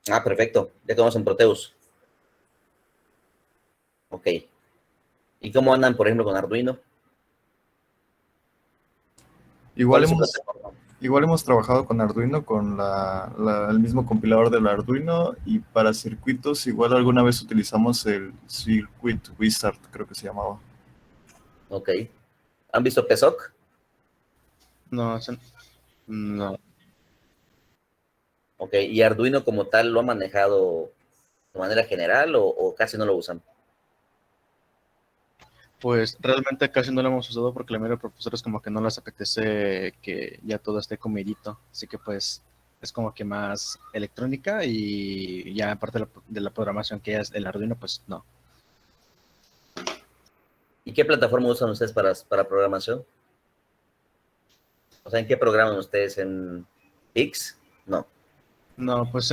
Ah, perfecto. Ya conocen Proteus. Ok. ¿Y cómo andan, por ejemplo, con Arduino? Igual ¿Cuál es su hemos, plataforma? igual hemos trabajado con Arduino, con el mismo compilador del Arduino, y para circuitos igual alguna vez utilizamos el Circuit Wizard, creo que se llamaba. Ok. ¿Han visto PSOC? No, no. Ok. ¿Y Arduino como tal lo ha manejado de manera general o casi no lo usan? Pues realmente casi no lo hemos usado porque la mayoría de profesores como que no les apetece que ya todo esté comidito. Así que pues es como que más electrónica y ya aparte de la programación que es el Arduino, pues no. ¿Y qué plataforma usan ustedes para programación? O sea, ¿en qué programan ustedes? ¿En X? No. No, pues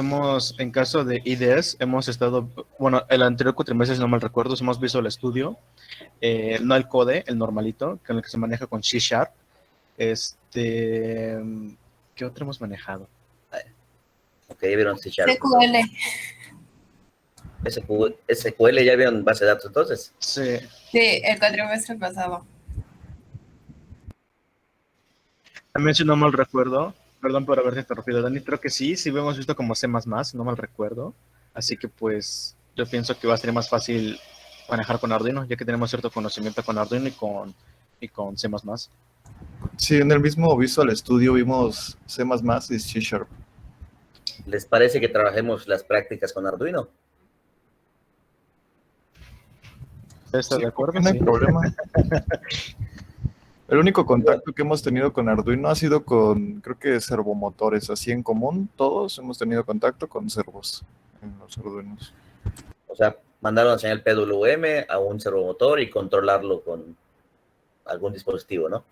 en caso de IDS, hemos estado, bueno, el anterior cuatrimestre, si no mal recuerdo, hemos visto el estudio, no el code, el normalito, con el que se maneja con C Sharp. Este, ¿qué otro hemos manejado? Ok, ya vieron C Sharp. SQL. SQL, ya vieron base de datos entonces. Sí. Sí, el cuatrimestre pasado. También, si no mal recuerdo, perdón por haberte interrumpido, Dani, creo que sí, sí hemos visto como C++, si no mal recuerdo. Así que pues yo pienso que va a ser más fácil manejar con Arduino, ya que tenemos cierto conocimiento con Arduino y con C++. Sí, en el mismo Visual Studio vimos C++ y C Sharp. ¿Les parece que trabajemos las prácticas con Arduino? ¿Estás Sí, de acuerdo? no hay Sí. problema. El único contacto que hemos tenido con Arduino ha sido con, creo que servomotores, así en común, todos hemos tenido contacto con servos en los Arduinos. O sea, mandaron la señal PWM a un servomotor y controlarlo con algún dispositivo, ¿no?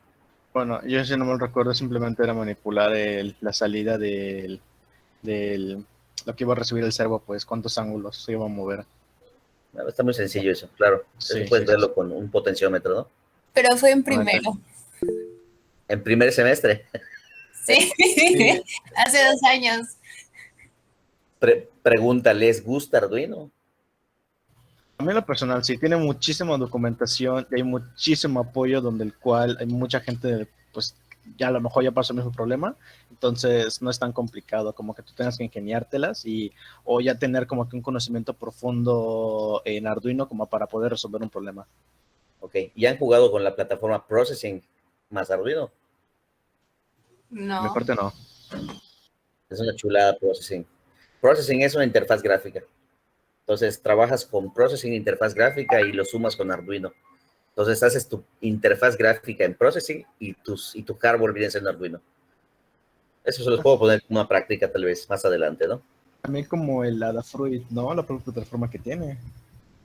Bueno, yo si no mal recuerdo simplemente era manipular la salida lo que iba a recibir el servo, pues cuántos ángulos se iba a mover. Está muy sencillo eso, claro. Eso Sí, puedes sí, sí. verlo con un potenciómetro, ¿no? Pero fue en primero. En primer semestre. Sí, Sí. hace 2 años. Pregunta, ¿les gusta Arduino? A mí en lo personal sí, tiene muchísima documentación y hay muchísimo apoyo donde el cual hay mucha gente, pues ya a lo mejor ya pasó el mismo problema, entonces no es tan complicado como que tú tengas que ingeniártelas o ya tener como que un conocimiento profundo en Arduino como para poder resolver un problema. Ok, ¿y han jugado con la plataforma Processing más Arduino? De mi No. parte no. Es una chulada Processing. Processing es una interfaz gráfica. Entonces, trabajas con Processing, interfaz gráfica y lo sumas con Arduino. Entonces, haces tu interfaz gráfica en Processing y tu hardware viene siendo Arduino. Eso se los puedo poner como una práctica tal vez más adelante, ¿no? También como el Adafruit, ¿no? La propia plataforma que tiene.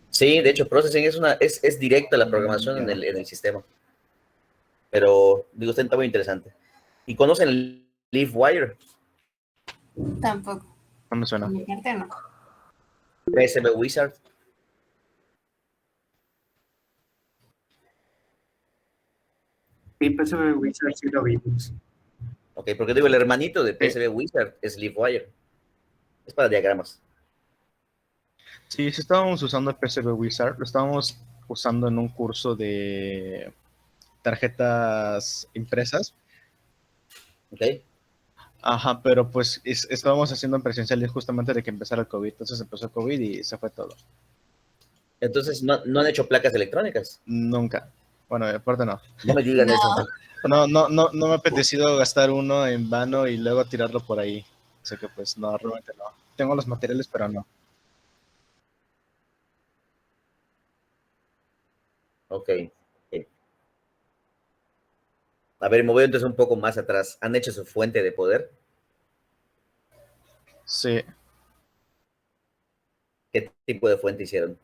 Sí, de hecho, Processing es directa la programación en el sistema. Pero, digo, está muy interesante. ¿Y conocen el LiveWire? Tampoco. No me suena. En mi parte no. PSB Wizard. Sí, PSV Wizard sí lo vimos. Ok, porque digo, el hermanito de Sí, PSB Wizard es LiveWire. Es para diagramas. sí, sí estábamos usando el PCB Wizard, lo estábamos usando en un curso de tarjetas impresas. Ok. Ajá, pero pues estábamos haciendo en presencial justamente de que empezara el COVID, entonces empezó el COVID y se fue todo. Entonces, ¿no han hecho placas electrónicas? Nunca. Bueno, aparte no. No me digan eso. No. No me ha apetecido gastar uno en vano y luego tirarlo por ahí. Así que pues no, realmente no. Tengo los materiales, pero no. Ok. A ver, me voy entonces un poco más atrás. ¿Han hecho su fuente de poder? Sí. ¿Qué tipo de fuente hicieron?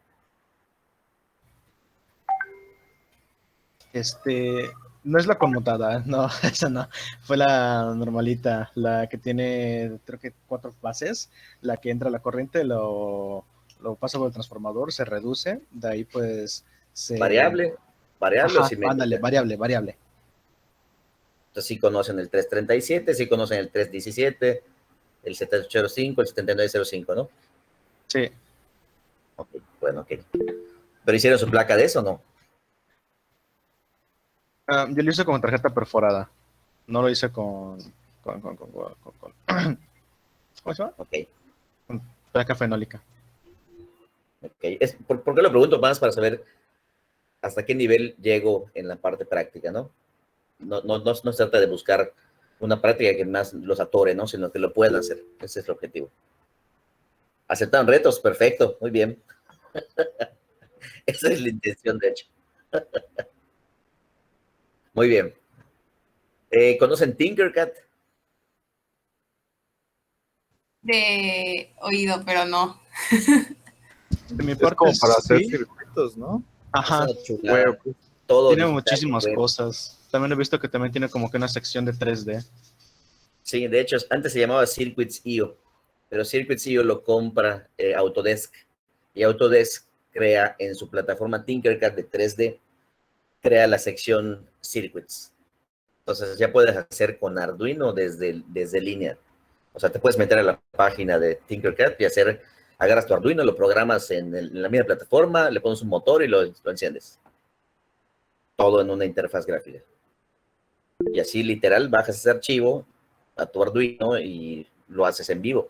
No es la conmutada, no, esa no. Fue la normalita, la que tiene, creo que 4 fases, la que entra la corriente, lo pasa por el transformador, se reduce, de ahí pues se... ¿Variable? ¿Variable o Ajá, simétrica? variable. Entonces sí conocen el 337, sí conocen el 317. el 7805, el 7905, ¿no? Sí. Ok, bueno, ok. ¿Pero hicieron su placa de eso o no? Yo lo hice con tarjeta perforada. No lo hice ¿cómo se llama? Ok, Con placa fenólica. ok. ¿Por qué lo pregunto? Más para saber hasta qué nivel llego en la parte práctica, ¿no? No se trata de buscar una práctica que más los atore, ¿no? Sino que lo puedan hacer. Ese es el objetivo. ¿Aceptaron retos? Perfecto, muy bien. Esa es la intención, de hecho. Muy bien. ¿Conocen Tinkercad? De oído, pero no. De mi Es parte, como para hacer sí. circuitos, ¿no? Es Ajá. una chulada. Web. Todo Tiene digital, muchísimas web. cosas. También he visto que también tiene como que una sección de 3D. Sí, de hecho, antes se llamaba Circuits.io, pero Circuits.io lo compra Autodesk. Y Autodesk crea en su plataforma Tinkercad de 3D, crea la sección Circuits. Entonces ya puedes hacer con Arduino desde línea. O sea, te puedes meter a la página de Tinkercad y agarras tu Arduino, lo programas en la misma plataforma, le pones un motor y lo enciendes. Todo en una interfaz gráfica. Y así literal bajas ese archivo a tu Arduino y lo haces en vivo.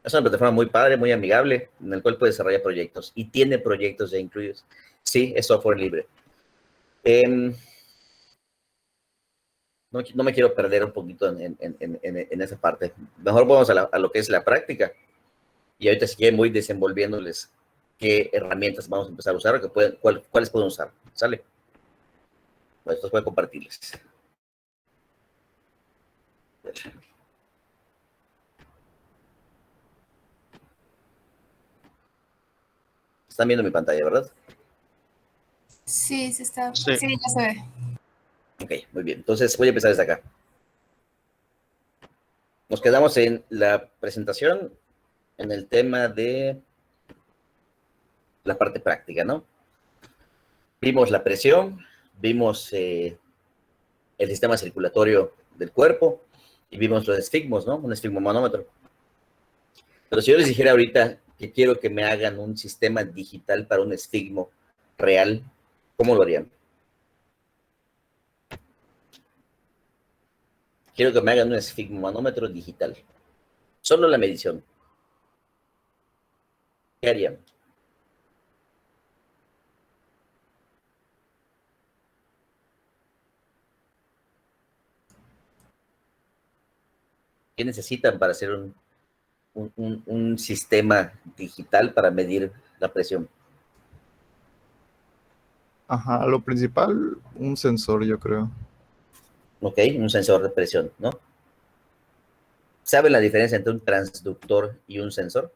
Es una plataforma muy padre, muy amigable, en el cual puedes desarrollar proyectos. Y tiene proyectos ya incluidos. Sí, es software libre. No me quiero perder un poquito en esa parte. Mejor vamos a lo que es la práctica. Y ahorita si quieren voy desenvolviéndoles qué herramientas vamos a empezar a usar, cuáles pueden usar. ¿Sale? Pues estos voy a compartirles. Están viendo mi pantalla, ¿verdad? Sí, sí está. Sí. Sí, ya se ve. Ok, muy bien. Entonces voy a empezar desde acá. Nos quedamos en la presentación, en el tema de la parte práctica, ¿no? Vimos la presión, vimos el sistema circulatorio del cuerpo y vimos los esfigmos, ¿no? Un esfigmomanómetro. Pero si yo les dijera ahorita que quiero que me hagan un sistema digital para un esfigmo real, ¿cómo lo harían? Quiero que me hagan un esfigmomanómetro digital. Solo la medición. ¿Qué harían? ¿Qué necesitan para hacer un sistema digital para medir la presión? Ajá, lo principal, un sensor, yo creo. ¿Ok? Un sensor de presión, ¿no? ¿Saben la diferencia entre un transductor y un sensor?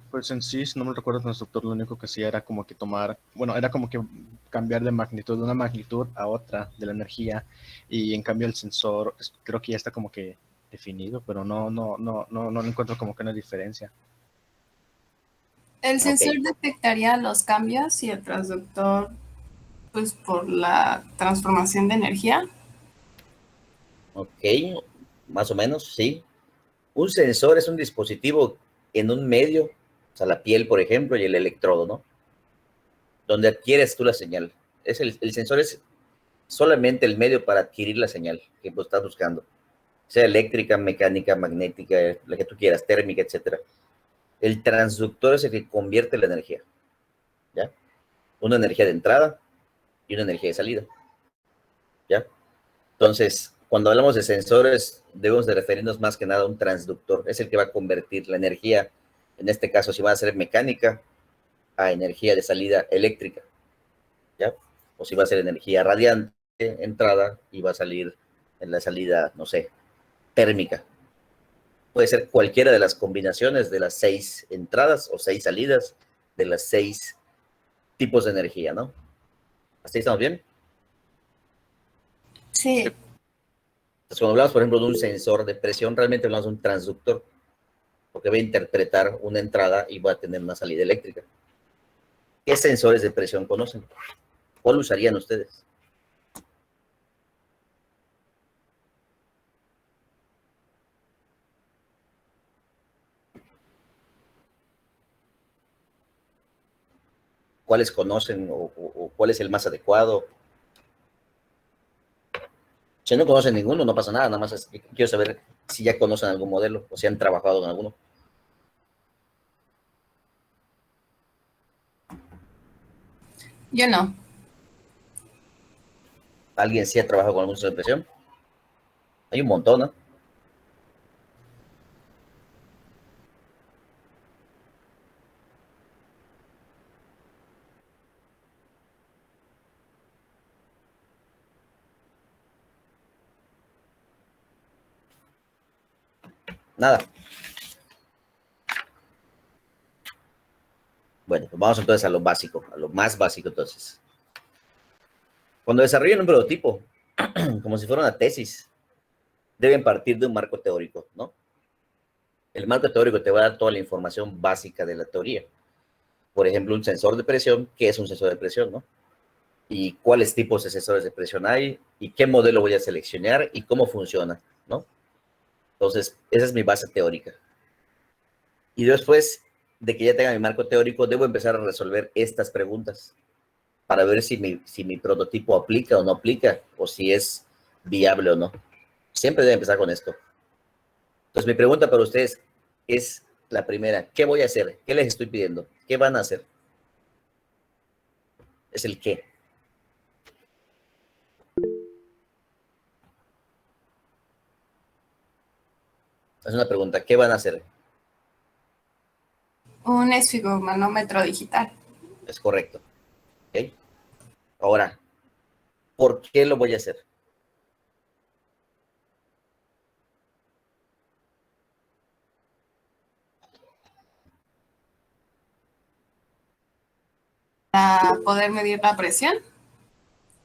Pues en sí, si no me recuerdo el constructor, lo único que hacía era como que era como que cambiar de magnitud, de una magnitud a otra de la energía, y en cambio el sensor creo que ya está como que definido, pero no encuentro como que una diferencia. El sensor Ok. detectaría los cambios y el transductor, pues por la transformación de energía. Ok, más o menos, sí. Un sensor es un dispositivo en un medio, o sea, la piel, por ejemplo, y el electrodo, ¿no? Donde adquieres tú la señal. El sensor es solamente el medio para adquirir la señal que tú estás buscando, sea eléctrica, mecánica, magnética, la que tú quieras, térmica, etcétera. El transductor es el que convierte la energía, ¿ya? Una energía de entrada y una energía de salida, ¿ya? Entonces, cuando hablamos de sensores, debemos de referirnos más que nada a un transductor. Es el que va a convertir la energía, en este caso, si va a ser mecánica, a energía de salida eléctrica, ¿ya? O si va a ser energía radiante, entrada, y va a salir en la salida, no sé, térmica. Puede ser cualquiera de las combinaciones de las 6 entradas o 6 salidas de las 6 tipos de energía, ¿no? ¿Hasta ahí estamos bien? Sí. Entonces, cuando hablamos, por ejemplo, de un sensor de presión, realmente hablamos de un transductor, porque va a interpretar una entrada y va a tener una salida eléctrica. ¿Qué sensores de presión conocen? ¿Cuál usarían ustedes? ¿Cuáles conocen o cuál es el más adecuado? Si no conocen ninguno, no pasa nada, nada más quiero saber si ya conocen algún modelo o si han trabajado en alguno. Yo no. ¿Alguien sí ha trabajado con algún sensor de presión? Hay un montón, ¿no? Nada. Bueno, pues vamos entonces a lo básico, a lo más básico entonces. Cuando desarrollan un prototipo, como si fuera una tesis, deben partir de un marco teórico, ¿no? El marco teórico te va a dar toda la información básica de la teoría. Por ejemplo, un sensor de presión, ¿qué es un sensor de presión, no? Y cuáles tipos de sensores de presión hay, y qué modelo voy a seleccionar, y cómo funciona, ¿no? Entonces, esa es mi base teórica. Y después de que ya tenga mi marco teórico, debo empezar a resolver estas preguntas para ver si mi prototipo aplica o no aplica, o si es viable o no. Siempre debe empezar con esto. Entonces, mi pregunta para ustedes es la primera. ¿Qué voy a hacer? ¿Qué les estoy pidiendo? ¿Qué van a hacer? Es el qué. Es una pregunta. ¿Qué van a hacer? Un esfigomanómetro digital. Es correcto. ¿Ok? Ahora, ¿por qué lo voy a hacer? Para poder medir la presión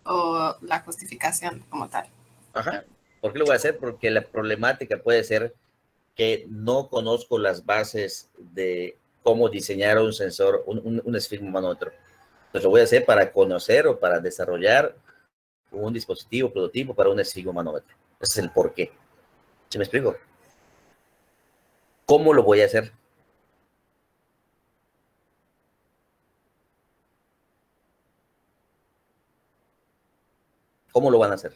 o la justificación como tal. Ajá. ¿Por qué lo voy a hacer? Porque la problemática puede ser que no conozco las bases de cómo diseñar un sensor, un esfigmomanómetro. Entonces lo voy a hacer para conocer o para desarrollar un dispositivo, prototipo para un esfigmomanómetro. Ese es el por qué. ¿Sí me explico? ¿Cómo lo voy a hacer? ¿Cómo lo van a hacer?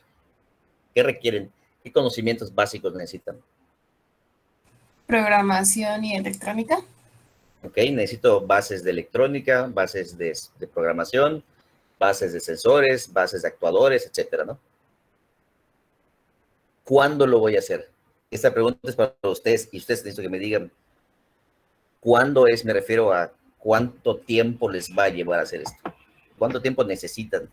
¿Qué requieren? ¿Qué conocimientos básicos necesitan? Programación y electrónica. Ok, necesito bases de electrónica, bases de programación, bases de sensores, bases de actuadores, etcétera, ¿no? ¿Cuándo lo voy a hacer? Esta pregunta es para ustedes y ustedes necesito que me digan cuándo es, me refiero a cuánto tiempo les va a llevar a hacer esto. ¿Cuánto tiempo necesitan?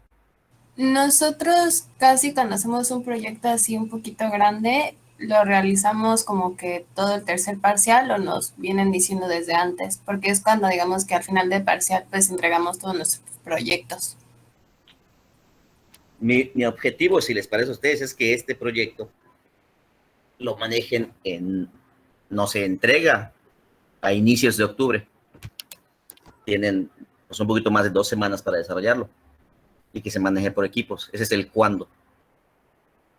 Nosotros casi cuando hacemos un proyecto así un poquito grande, lo realizamos como que todo el tercer parcial o nos vienen diciendo desde antes, porque es cuando digamos que al final del parcial pues entregamos todos nuestros proyectos. Mi objetivo, si les parece a ustedes, es que este proyecto lo manejen en, no se entrega a inicios de octubre. Tienen pues, un poquito más de 2 semanas para desarrollarlo y que se maneje por equipos. Ese es el cuándo.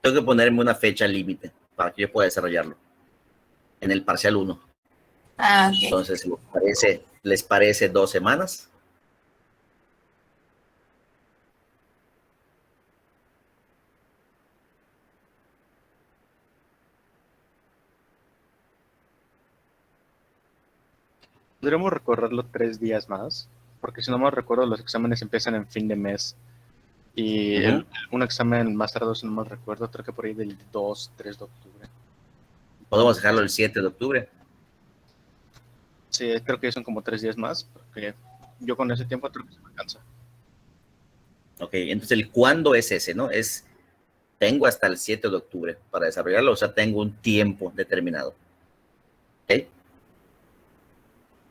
Tengo que ponerme una fecha límite para que yo pueda desarrollarlo en el parcial 1. Ah, ok. Entonces, ¿les parece 2 semanas? Podríamos recorrerlo 3 días más, porque si no me recuerdo, los exámenes empiezan en fin de mes. Y un examen más tardado, si no me recuerdo, creo que por ahí del 2, 3 de octubre. Podemos dejarlo el 7 de octubre. Sí, creo que son como 3 días más, porque yo con ese tiempo creo que se me alcanza. Ok, entonces el cuándo es ese, ¿no? Tengo hasta el 7 de octubre para desarrollarlo, o sea, tengo un tiempo determinado. ¿Ok?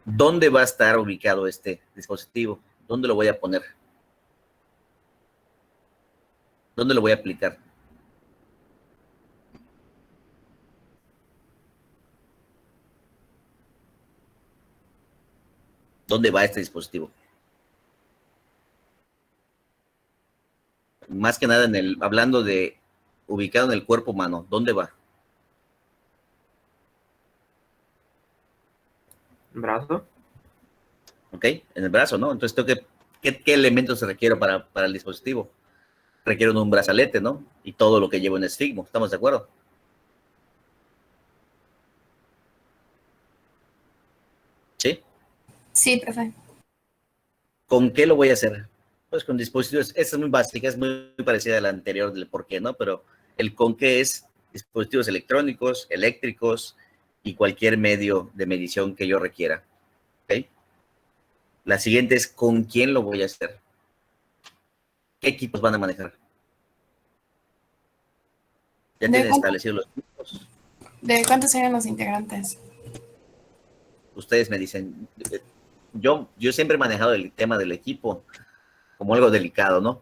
¿Dónde va a estar ubicado este dispositivo? ¿Dónde lo voy a poner? ¿Dónde lo voy a aplicar? ¿Dónde va este dispositivo? Más que nada hablando de ubicado en el cuerpo humano, ¿dónde va? ¿Brazo? ¿Ok? En el brazo, ¿no? Entonces, ¿qué elementos se requiere para el dispositivo? Requiere un brazalete, ¿no? Y todo lo que lleva un esfigmo, ¿estamos de acuerdo? ¿Sí? Sí, profe. ¿Con qué lo voy a hacer? Pues con dispositivos, esta es muy básica, es muy parecida a la anterior del por qué, ¿no? Pero el con qué es dispositivos electrónicos, eléctricos y cualquier medio de medición que yo requiera, ¿ok? La siguiente es con quién lo voy a hacer. ¿Qué equipos van a manejar? Ya tienen establecidos los equipos. ¿De cuántos serían los integrantes? Ustedes me dicen, yo siempre he manejado el tema del equipo como algo delicado, ¿no?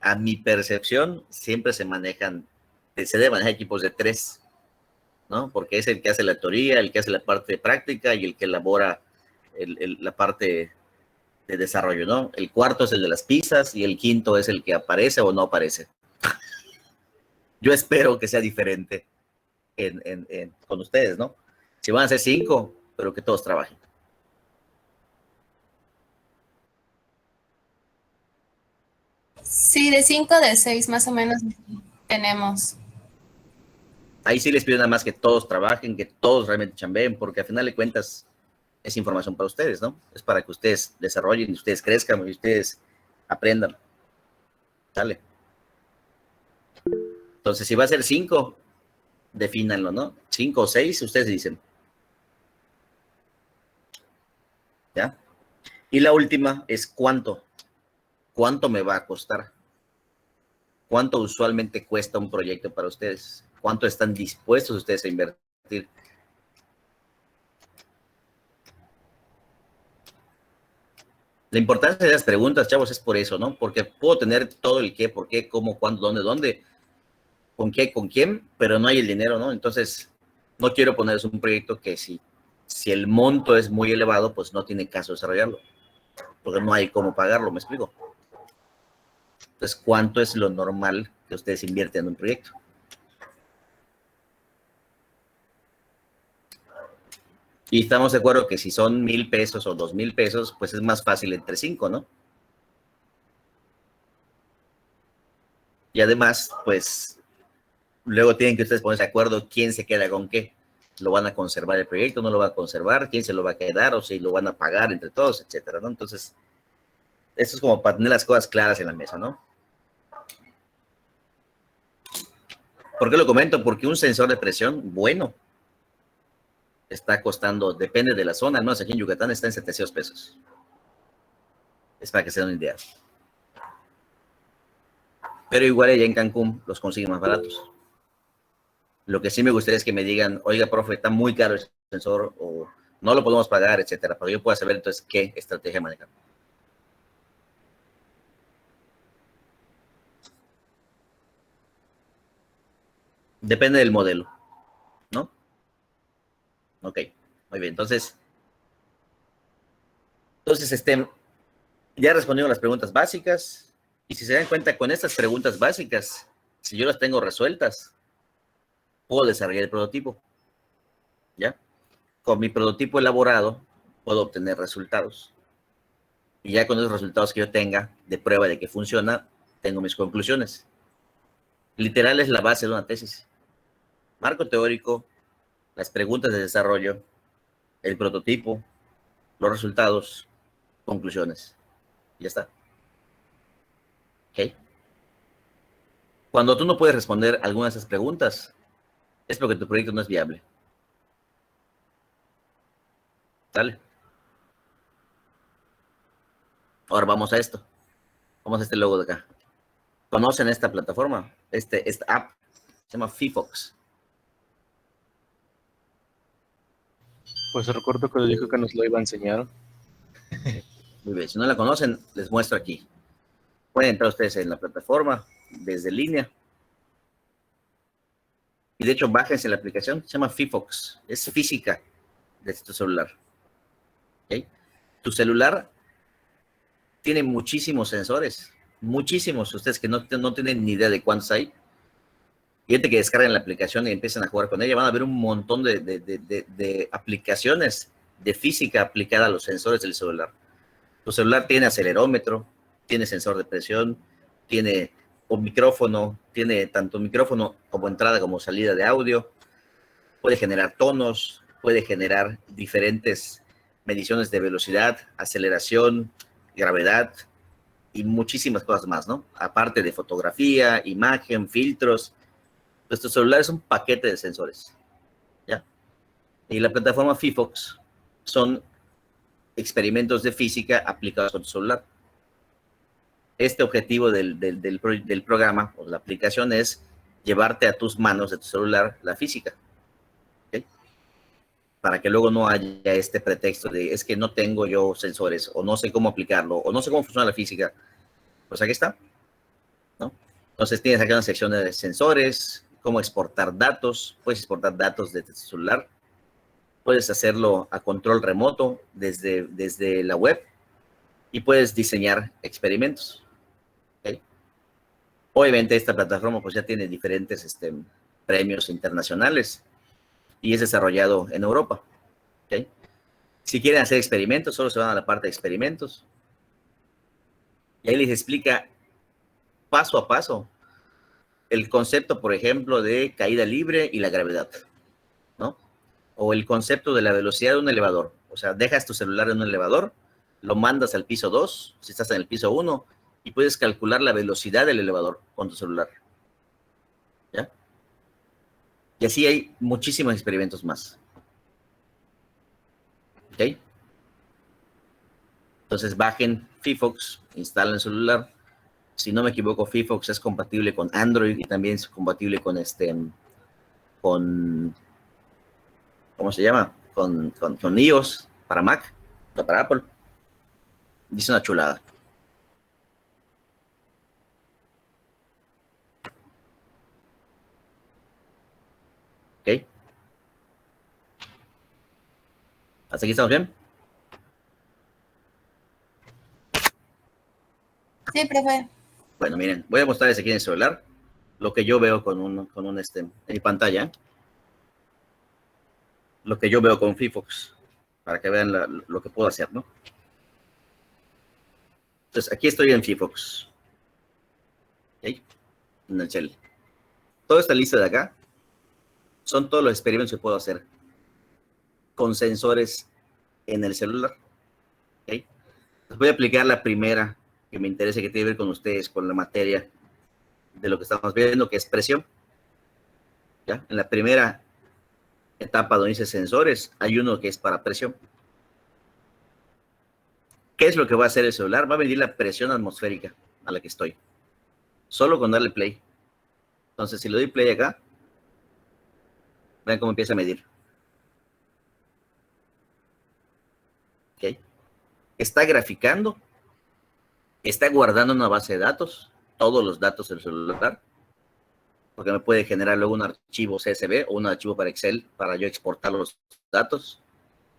A mi percepción, siempre se debe manejar equipos de 3, ¿no? Porque es el que hace la teoría, el que hace la parte práctica y el que elabora la parte de desarrollo, ¿no? El cuarto es el de las pizzas y el quinto es el que aparece o no aparece. Yo espero que sea diferente con ustedes, ¿no? Si van a ser 5, pero que todos trabajen. Sí, de 5, de 6 más o menos tenemos. Ahí sí les pido nada más que todos trabajen, que todos realmente chambeen, porque al final de cuentas es información para ustedes, ¿no? Es para que ustedes desarrollen, y ustedes crezcan y ustedes aprendan. ¿Sale? Entonces, si va a ser 5, defínanlo, ¿no? 5 o 6, ustedes dicen. ¿Ya? Y la última es cuánto. ¿Cuánto me va a costar? ¿Cuánto usualmente cuesta un proyecto para ustedes? ¿Cuánto están dispuestos ustedes a invertir? La importancia de las preguntas, chavos, es por eso, ¿no? Porque puedo tener todo el qué, por qué, cómo, cuándo, dónde, con qué, con quién, pero no hay el dinero, ¿no? Entonces, no quiero ponerles un proyecto que si el monto es muy elevado, pues no tiene caso desarrollarlo, porque no hay cómo pagarlo, ¿me explico? Entonces, ¿cuánto es lo normal que ustedes invierten en un proyecto? Y estamos de acuerdo que si son 1,000 pesos o 2,000 pesos, pues es más fácil entre 5, ¿no? Y además, pues, luego tienen que ustedes ponerse de acuerdo quién se queda con qué. ¿Lo van a conservar el proyecto? ¿No lo va a conservar? ¿Quién se lo va a quedar? ¿O si lo van a pagar entre todos? Etcétera, ¿no? Entonces, esto es como para tener las cosas claras en la mesa, ¿no? ¿Por qué lo comento? Porque un sensor de presión, bueno, está costando, depende de la zona, al menos aquí en Yucatán está en 700 pesos. Es para que se den una idea. Pero igual allá en Cancún los consiguen más baratos. Lo que sí me gustaría es que me digan, oiga, profe, está muy caro el sensor o no lo podemos pagar, etcétera, para que yo pueda saber entonces qué estrategia manejar. Depende del modelo, ¿no? Ok, muy bien. Entonces ya respondieron las preguntas básicas y si se dan cuenta con estas preguntas básicas, si yo las tengo resueltas, puedo desarrollar el prototipo, ¿ya? Con mi prototipo elaborado, puedo obtener resultados. Y ya con esos resultados que yo tenga de prueba de que funciona, tengo mis conclusiones. Literal es la base de una tesis. Marco teórico, las preguntas de desarrollo, el prototipo, los resultados, conclusiones. Ya está. ¿Ok? Cuando tú no puedes responder alguna de esas preguntas, es porque tu proyecto no es viable. ¿Sale? Ahora vamos a esto. Vamos a este logo de acá. ¿Conocen esta plataforma? Esta app se llama Fifox. Pues recuerdo que le dijo que nos lo iba a enseñar. Muy bien. Si no la conocen, les muestro aquí. Pueden entrar ustedes en la plataforma desde línea. Y de hecho, bájense la aplicación. Se llama Fifox. Es física desde tu celular. ¿Okay? Tu celular tiene muchísimos sensores. muchísimos, ustedes que no tienen ni idea de cuántos hay, gente que descargan la aplicación y empiezan a jugar con ella, van a ver un montón de aplicaciones de física aplicada a los sensores del celular. Tu celular tiene acelerómetro, tiene sensor de presión, tiene un micrófono, tiene tanto micrófono como entrada como salida de audio, puede generar tonos, puede generar diferentes mediciones de velocidad, aceleración, gravedad y muchísimas cosas más, ¿no? Aparte de fotografía, imagen, filtros. Pues tu celular es un paquete de sensores, ¿ya? Y la plataforma Fifox son experimentos de física aplicados con tu celular. Este objetivo del programa o de la aplicación es llevarte a tus manos de tu celular la física, ¿okay? Para que luego no haya este pretexto de es que no tengo yo sensores o no sé cómo aplicarlo o no sé cómo funciona la física. Pues aquí está, ¿no? Entonces tienes acá una sección de sensores, cómo exportar datos. Puedes exportar datos desde tu celular. Puedes hacerlo a control remoto desde la web y puedes diseñar experimentos. ¿Okay? Obviamente esta plataforma pues ya tiene diferentes premios internacionales y es desarrollado en Europa. ¿Okay? Si quieren hacer experimentos, solo se van a la parte de experimentos y ahí les explica paso a paso el concepto, por ejemplo, de caída libre y la gravedad, ¿no? O el concepto de la velocidad de un elevador. O sea, dejas tu celular en un elevador, lo mandas al piso 2, si estás en el piso 1, y puedes calcular la velocidad del elevador con tu celular. ¿Ya? Y así hay muchísimos experimentos más. ¿Ok? Entonces bajen Fifox, instalen el celular. Si no me equivoco, Fifox es compatible con Android y también es compatible con ¿cómo se llama? Con iOS para Mac, no para Apple. Dice una chulada. ¿Ok? ¿Hasta aquí estamos bien? Sí, profe. Bueno, miren, voy a mostrarles aquí en el celular lo que yo veo en mi pantalla. Lo que yo veo con Fifox, para que vean lo que puedo hacer, ¿no? Entonces, aquí estoy en Fifox. ¿Ok? En el shell. Toda esta lista de acá son todos los experimentos que puedo hacer con sensores en el celular. ¿Ok? Les voy a aplicar la primera que me interesa, que tiene que ver con ustedes, con la materia de lo que estamos viendo, que es presión. ¿Ya? En la primera etapa donde dice sensores, hay uno que es para presión. ¿Qué es lo que va a hacer el celular? Va a medir la presión atmosférica a la que estoy. Solo con darle play. Entonces, si le doy play acá, vean cómo empieza a medir. ¿Ok? Está graficando, está guardando una base de datos, todos los datos del celular, porque me puede generar luego un archivo CSV o un archivo para Excel para yo exportar los datos.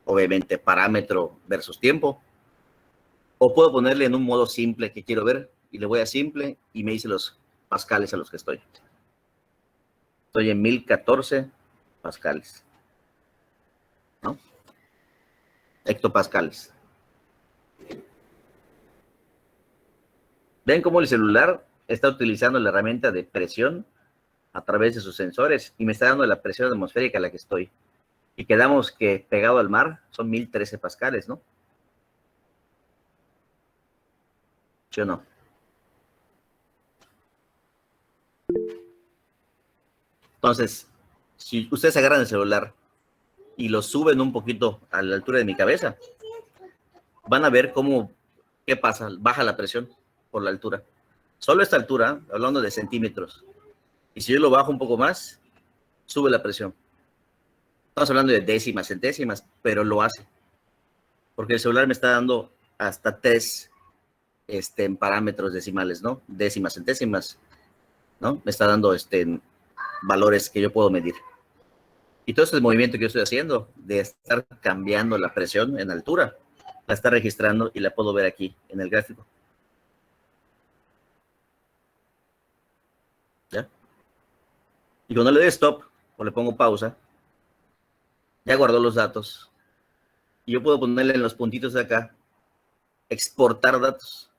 Obviamente, parámetro versus tiempo. O puedo ponerle en un modo simple que quiero ver y le voy a simple y me dice los pascales a los que estoy. Estoy en 1014 pascales, ¿no? Hectopascales. ¿Ven cómo el celular está utilizando la herramienta de presión a través de sus sensores y me está dando la presión atmosférica a la que estoy? Y quedamos que pegado al mar son 1013 pascales, ¿no? ¿Sí o no? Entonces, si ustedes agarran el celular y lo suben un poquito a la altura de mi cabeza, van a ver qué pasa, baja la presión por la altura. Solo esta altura, hablando de centímetros. Y si yo lo bajo un poco más, sube la presión. Estamos hablando de décimas, centésimas, pero lo hace. Porque el celular me está dando hasta 3 en parámetros decimales, ¿no? Décimas, centésimas, ¿no? Me está dando valores que yo puedo medir. Y todo ese movimiento que yo estoy haciendo de estar cambiando la presión en altura, la está registrando y la puedo ver aquí en el gráfico. ¿Ya? Y cuando le doy stop o le pongo pausa, ya guardó los datos. Y yo puedo ponerle en los puntitos de acá, exportar datos.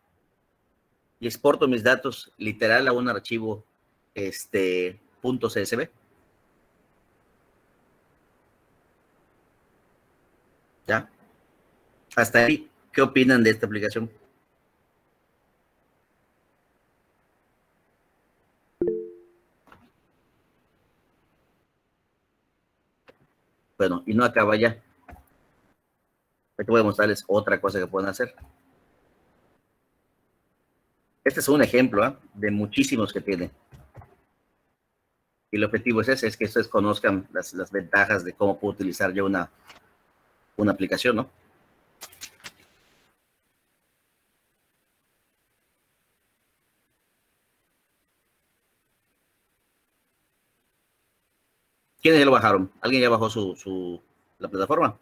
Y exporto mis datos literal a un archivo .csv. ¿Ya? Hasta ahí, ¿qué opinan de esta aplicación? Bueno, y no acaba ya. Aquí voy a mostrarles otra cosa que pueden hacer. Este es un ejemplo de muchísimos que tiene. Y el objetivo es ese, es que ustedes conozcan las ventajas de cómo puedo utilizar yo una aplicación, ¿no? ¿Quiénes ya lo bajaron? ¿Alguien ya bajó la plataforma?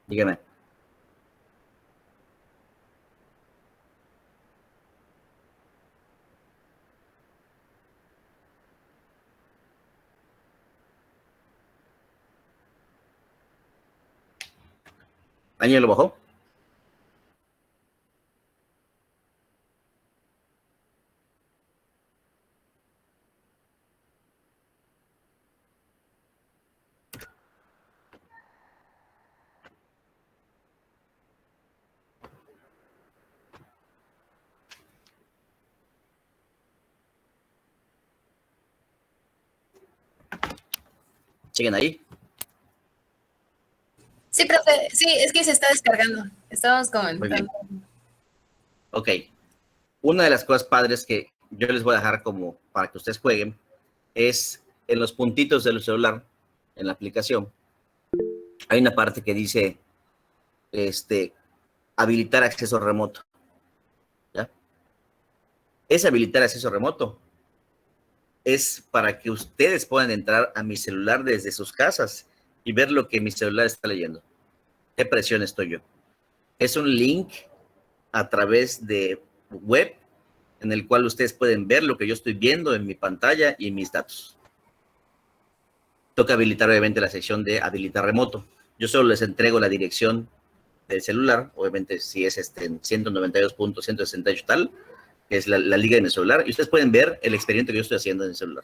Dígame. ¿Alguien lo bajó? ¿Siguen ahí? Sí, profe, sí, es que se está descargando. Estábamos Muy bien. comentando. Ok. Una de las cosas padres que yo les voy a dejar como para que ustedes jueguen es en los puntitos del celular, en la aplicación, hay una parte que dice habilitar acceso remoto. ¿Ya? Ese habilitar acceso remoto es para que ustedes puedan entrar a mi celular desde sus casas y ver lo que mi celular está leyendo. ¿Qué presión estoy yo? Es un link a través de web en el cual ustedes pueden ver lo que yo estoy viendo en mi pantalla y mis datos. Toca habilitar obviamente la sección de habilitar remoto. Yo solo les entrego la dirección del celular, obviamente si es 192.168 tal, que es la liga de mi celular, y ustedes pueden ver el experimento que yo estoy haciendo en el celular.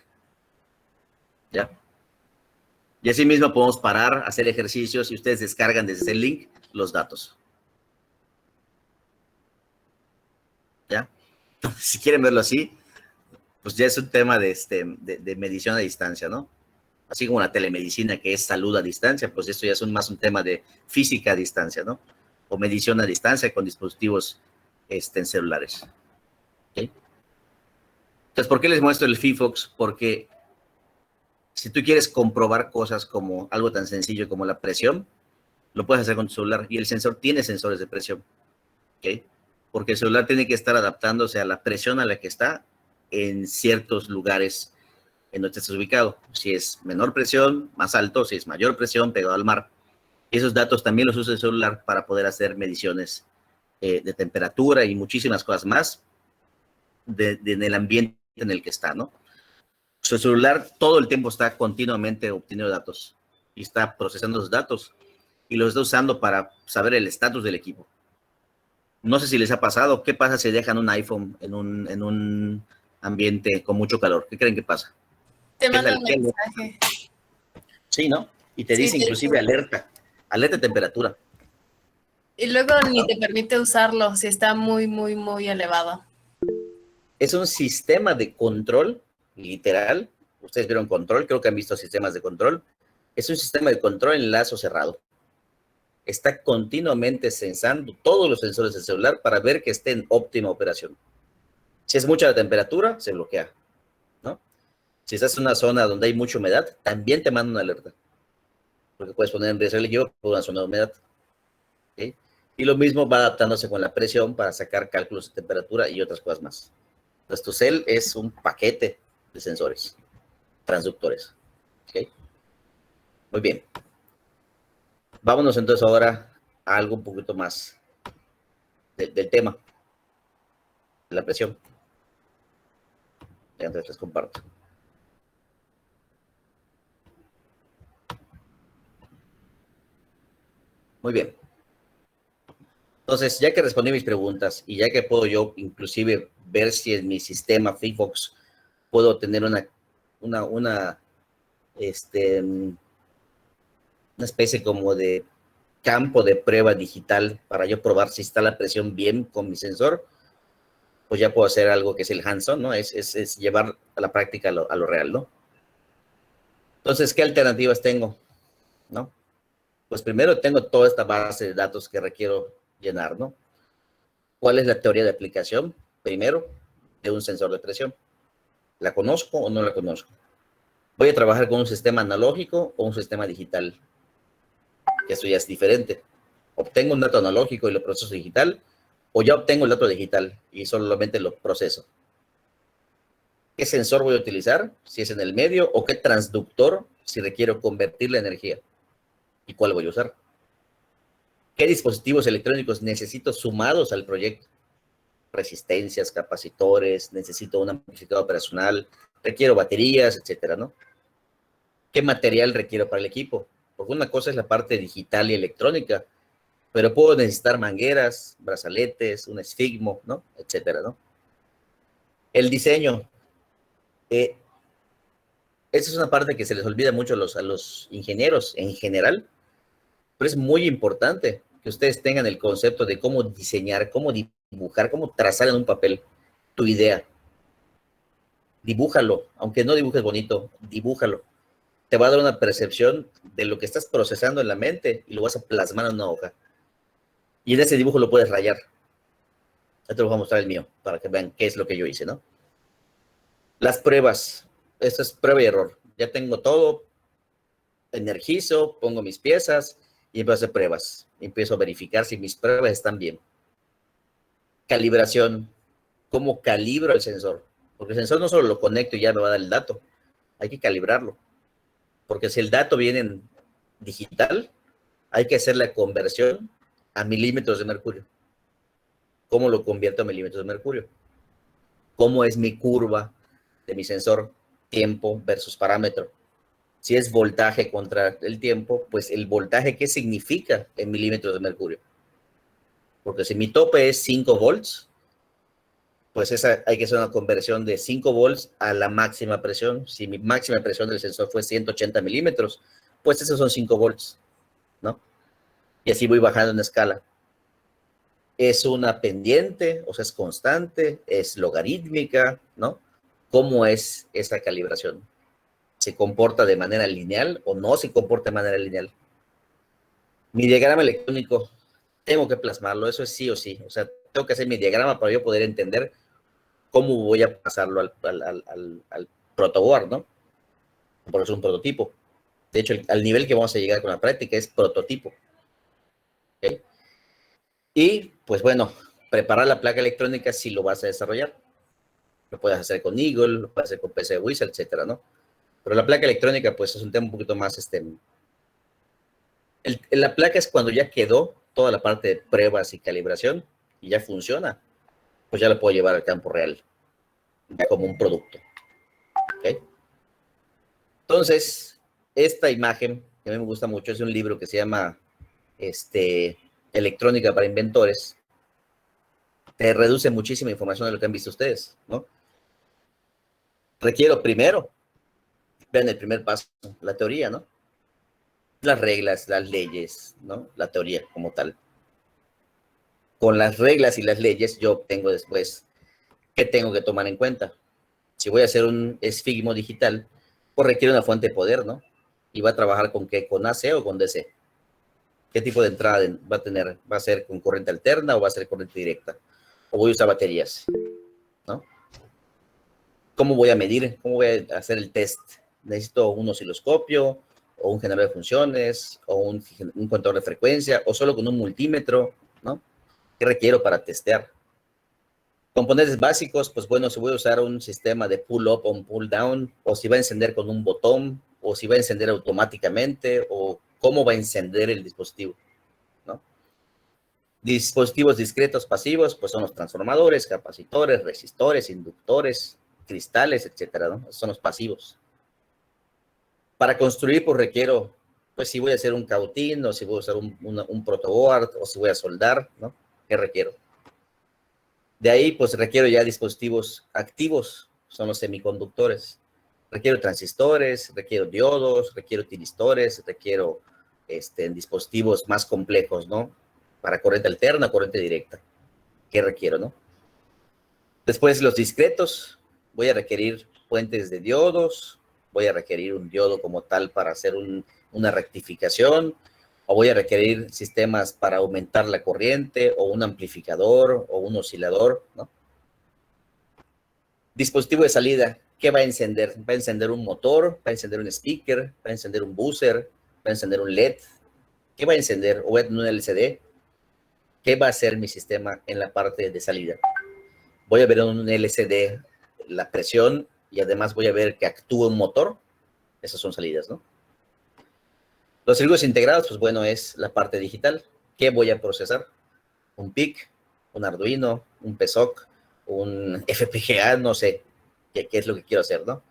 ¿Ya? Y así mismo podemos parar, hacer ejercicios y ustedes descargan desde el link los datos. ¿Ya? Si quieren verlo así, pues ya es un tema de medición a distancia, ¿no? Así como la telemedicina, que es salud a distancia, pues esto ya es más un tema de física a distancia, ¿no? O medición a distancia con dispositivos en celulares. ¿Okay? Entonces, ¿por qué les muestro el FIFOX? Porque si tú quieres comprobar cosas como algo tan sencillo como la presión, lo puedes hacer con tu celular. Y el sensor tiene sensores de presión. ¿Okay? Porque el celular tiene que estar adaptándose a la presión a la que está en ciertos lugares en donde estás ubicado. Si es menor presión, más alto. Si es mayor presión, pegado al mar. Y esos datos también los usa el celular para poder hacer mediciones de temperatura y muchísimas cosas más en el ambiente en el que está, ¿no? Su celular todo el tiempo está continuamente obteniendo datos y está procesando esos datos y los está usando para saber el estatus del equipo. No sé si les ha pasado, ¿qué pasa si dejan un iPhone en un ambiente con mucho calor? ¿Qué creen que pasa? Te manda un mensaje. Sí, ¿no? Y te dice inclusive alerta de temperatura. Y luego ni te permite usarlo si está muy, muy, muy elevado. Es un sistema de control, literal. Ustedes vieron control, creo que han visto sistemas de control. Es un sistema de control en lazo cerrado. Está continuamente sensando todos los sensores del celular para ver que esté en óptima operación. Si es mucha la temperatura, se bloquea, ¿no? Si estás en una zona donde hay mucha humedad, también te manda una alerta. Porque puedes poner en riesgo el equipo por una zona de humedad. ¿Okay? Y lo mismo va adaptándose con la presión para sacar cálculos de temperatura y otras cosas más. Entonces, tu cel es un paquete de sensores, transductores. ¿Ok? Muy bien. Vámonos entonces ahora a algo un poquito más del tema, de la presión. Entonces les comparto. Muy bien. Entonces, ya que respondí mis preguntas y ya que puedo yo inclusive ver si en mi sistema FreeFox puedo tener una especie como de campo de prueba digital para yo probar si está la presión bien con mi sensor, pues ya puedo hacer algo que es el hands-on, ¿no? Es llevar a la práctica a lo real, ¿no? Entonces, ¿qué alternativas tengo? ¿No? Pues primero tengo toda esta base de datos que requiero llenar, ¿no? ¿Cuál es la teoría de aplicación? Primero, de un sensor de presión. ¿La conozco o no la conozco? ¿Voy a trabajar con un sistema analógico o un sistema digital? Que eso ya es diferente. ¿Obtengo un dato analógico y lo proceso digital? ¿O ya obtengo el dato digital y solamente lo proceso? ¿Qué sensor voy a utilizar? Si es en el medio, o qué transductor si requiero convertir la energía. ¿Y cuál voy a usar? ¿Qué dispositivos electrónicos necesito sumados al proyecto? Resistencias, capacitores, necesito un amplificador operacional, requiero baterías, etcétera, ¿no? ¿Qué material requiero para el equipo? Porque una cosa es la parte digital y electrónica, pero puedo necesitar mangueras, brazaletes, un esfigmo, ¿no? Etcétera, ¿no? El diseño. Esa es una parte que se les olvida mucho a los ingenieros en general, pero es muy importante que ustedes tengan el concepto de cómo diseñar, cómo dibujar, cómo trazar en un papel tu idea. Dibújalo, aunque no dibujes bonito, dibújalo. Te va a dar una percepción de lo que estás procesando en la mente y lo vas a plasmar en una hoja. Y en ese dibujo lo puedes rayar. Ya te lo voy a mostrar el mío, para que vean qué es lo que yo hice, ¿no? Las pruebas. Esto es prueba y error. Ya tengo todo, energizo, pongo mis piezas y empiezo a hacer pruebas. Empiezo a verificar si mis pruebas están bien. Calibración. ¿Cómo calibro el sensor? Porque el sensor no solo lo conecto y ya me va a dar el dato. Hay que calibrarlo. Porque si el dato viene en digital, hay que hacer la conversión a milímetros de mercurio. ¿Cómo lo convierto a milímetros de mercurio? ¿Cómo es mi curva de mi sensor? Tiempo versus parámetro. Si es voltaje contra el tiempo, pues el voltaje, ¿qué significa en milímetros de mercurio? Porque si mi tope es 5 volts, pues hay que hacer una conversión de 5 volts a la máxima presión. Si mi máxima presión del sensor fue 180 milímetros, pues esos son 5 volts, ¿no? Y así voy bajando en escala. ¿Es una pendiente? O sea, ¿es constante? ¿Es logarítmica? ¿No? ¿Cómo es esa calibración? ¿Se comporta de manera lineal o no se comporta de manera lineal? Mi diagrama electrónico, tengo que plasmarlo, eso es sí o sí. O sea, tengo que hacer mi diagrama para yo poder entender cómo voy a pasarlo al protoboard, ¿no? Por eso es un prototipo. De hecho, al nivel que vamos a llegar con la práctica es prototipo. ¿Okay? Y, pues bueno, preparar la placa electrónica si lo vas a desarrollar. Lo puedes hacer con Eagle, lo puedes hacer con PCB Wizard, etcétera, ¿no? Pero la placa electrónica, pues, es un tema un poquito más, la placa es cuando ya quedó toda la parte de pruebas y calibración y ya funciona, pues ya lo puedo llevar al campo real, ya como un producto. ¿Okay? Entonces, esta imagen, que a mí me gusta mucho, es un libro que se llama Electrónica para Inventores. Te reduce muchísima información de lo que han visto ustedes, ¿no? Requiero primero, vean el primer paso, la teoría, ¿no? Las reglas, las leyes, ¿no? La teoría como tal. Con las reglas y las leyes yo obtengo después qué tengo que tomar en cuenta. Si voy a hacer un esfigmo digital, pues requiere una fuente de poder, ¿no? Y va a trabajar con qué, con AC o con DC. ¿Qué tipo de entrada va a tener? ¿Va a ser con corriente alterna o va a ser corriente directa? ¿O voy a usar baterías? ¿No? ¿Cómo voy a medir? ¿Cómo voy a hacer el test? ¿Necesito un osciloscopio o un generador de funciones o un contador de frecuencia o solo con un multímetro? ¿No? ¿Qué requiero para testear? Componentes básicos, pues bueno, si voy a usar un sistema de pull up o un pull down, o si va a encender con un botón, o si va a encender automáticamente, o cómo va a encender el dispositivo, ¿no? Dispositivos discretos pasivos, pues son los transformadores, capacitores, resistores, inductores, cristales, etcétera, ¿no? Esos son los pasivos. Para construir, pues requiero, pues si voy a hacer un cautín, o si voy a usar un protoboard, o si voy a soldar, ¿no? ¿Qué requiero? De ahí, pues requiero ya dispositivos activos, son los semiconductores. Requiero transistores, requiero diodos, requiero tiristores, requiero dispositivos más complejos, ¿no? Para corriente alterna, corriente directa. ¿Qué requiero, no? Después, los discretos, voy a requerir puentes de diodos, voy a requerir un diodo como tal para hacer una rectificación, o voy a requerir sistemas para aumentar la corriente, o un amplificador, o un oscilador, ¿no? Dispositivo de salida, ¿qué va a encender? Va a encender un motor, va a encender un speaker, va a encender un buzzer, va a encender un LED. ¿Qué va a encender? ¿O voy a tener un LCD? ¿Qué va a hacer mi sistema en la parte de salida? Voy a ver en un LCD la presión y además voy a ver que actúa un motor. Esas son salidas, ¿no? Los circuitos integrados, pues bueno, es la parte digital. ¿Qué voy a procesar? Un PIC, un Arduino, un PSOC, un FPGA, no sé qué es lo que quiero hacer, ¿no?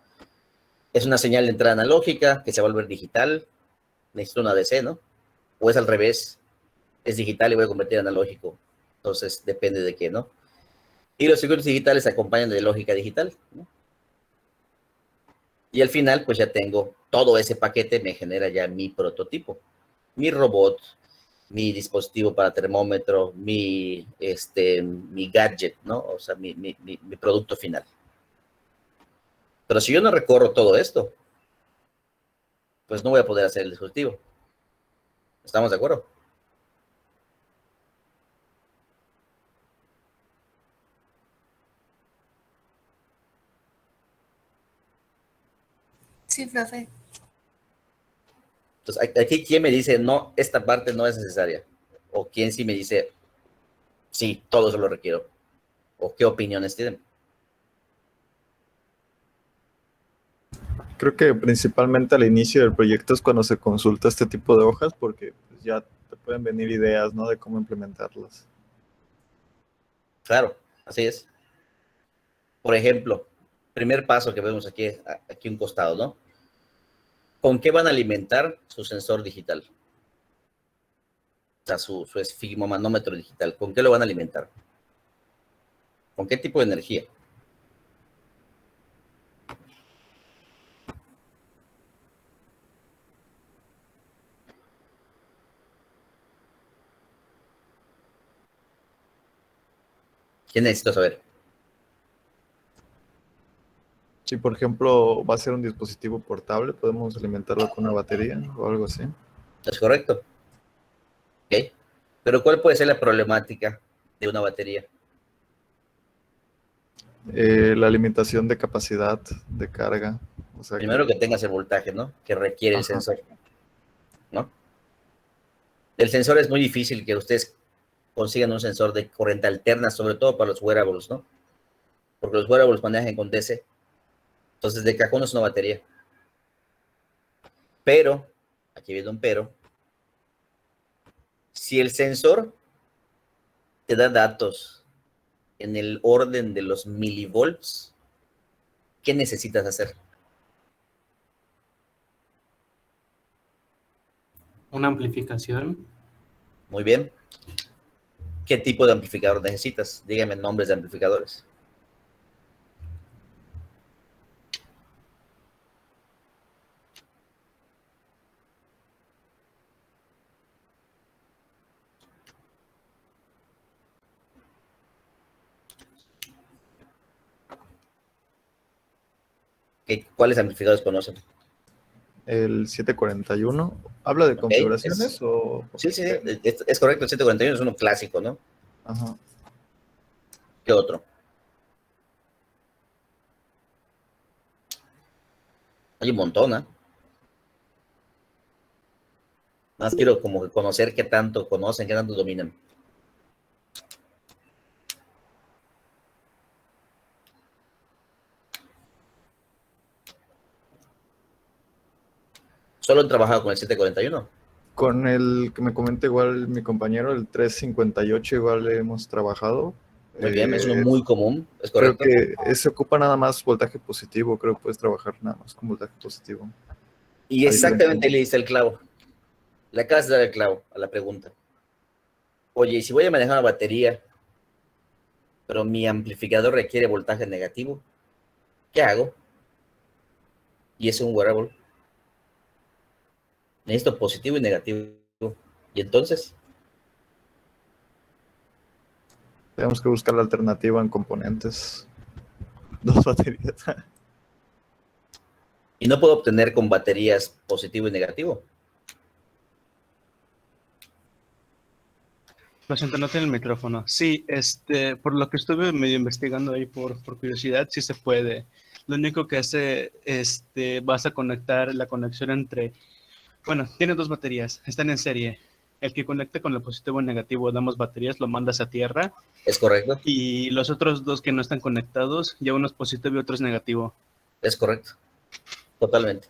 Es una señal de entrada analógica que se va a volver digital. Necesito una DC, ¿no? O es al revés, es digital y voy a convertir en analógico. Entonces, depende de qué, ¿no? Y los circuitos digitales se acompañan de lógica digital, ¿no? Y al final, pues ya tengo todo ese paquete, me genera ya mi prototipo, mi robot, mi dispositivo para termómetro, mi gadget, ¿no? O sea, mi producto final. Pero si yo no recorro todo esto, pues no voy a poder hacer el dispositivo. ¿Estamos de acuerdo? Sí, profe. Entonces, aquí, ¿quién me dice, no, esta parte no es necesaria? ¿O quién sí me dice, sí, todo eso lo requiero? ¿O qué opiniones tienen? Creo que principalmente al inicio del proyecto es cuando se consulta este tipo de hojas porque pues, ya te pueden venir ideas, ¿no? De cómo implementarlas. Claro, así es. Por ejemplo, primer paso que vemos aquí un costado, ¿no? ¿Con qué van a alimentar su sensor digital? O sea, su esfigmomanómetro digital. ¿Con qué lo van a alimentar? ¿Con qué tipo de energía? ¿Quién necesita saber? Si, por ejemplo, va a ser un dispositivo portable, podemos alimentarlo con una batería o algo así. ¿Es correcto? ¿Ok? Pero ¿cuál puede ser la problemática de una batería? La limitación de capacidad de carga. O sea Primero que tengas el voltaje, ¿no? Que requiere el Ajá. sensor, ¿no? El sensor es muy difícil que ustedes consigan un sensor de corriente alterna, sobre todo para los wearables, ¿no? Porque los wearables manejan con DC. Entonces, de cajón es una batería. Pero, aquí viene un pero, si el sensor te da datos en el orden de los milivolts, ¿qué necesitas hacer? Una amplificación. Muy bien. ¿Qué tipo de amplificador necesitas? Díganme nombres de amplificadores. ¿Cuáles amplificadores conocen? el 741. ¿Habla de Ok, configuraciones o...? sí, sí, es correcto, el 141 es uno clásico, ¿no? Ajá. ¿Qué otro? Hay un montón, ¿eh? Más quiero como que conocer qué tanto conocen, qué tanto dominan. Solo han trabajado con el 741. Con el que me comenta igual mi compañero, el 358 igual hemos trabajado. Muy bien, es uno muy común, es Creo correcto. que se ocupa nada más voltaje positivo, creo que puedes trabajar nada más con voltaje positivo. Y A diferencia exactamente de- le diste el clavo. Le acabas de dar el clavo a la pregunta. Oye, ¿y si voy a manejar una batería, pero mi amplificador requiere voltaje negativo? ¿Qué hago? Y es un wearable. Necesito positivo y negativo. ¿Y entonces? Tenemos que buscar la alternativa en componentes. Dos baterías. Y no puedo obtener con baterías positivo y negativo. Lo siento, no tiene el micrófono. Sí, por lo que estuve medio investigando ahí por curiosidad, sí se puede. Lo único que hace, vas a conectar la conexión entre, bueno, tiene dos baterías, están en serie. El que conecta con el positivo y negativo de ambas baterías lo mandas a tierra ¿Es correcto? y los otros dos que no están conectados, ya uno es positivo y otro es negativo. Es correcto. Totalmente.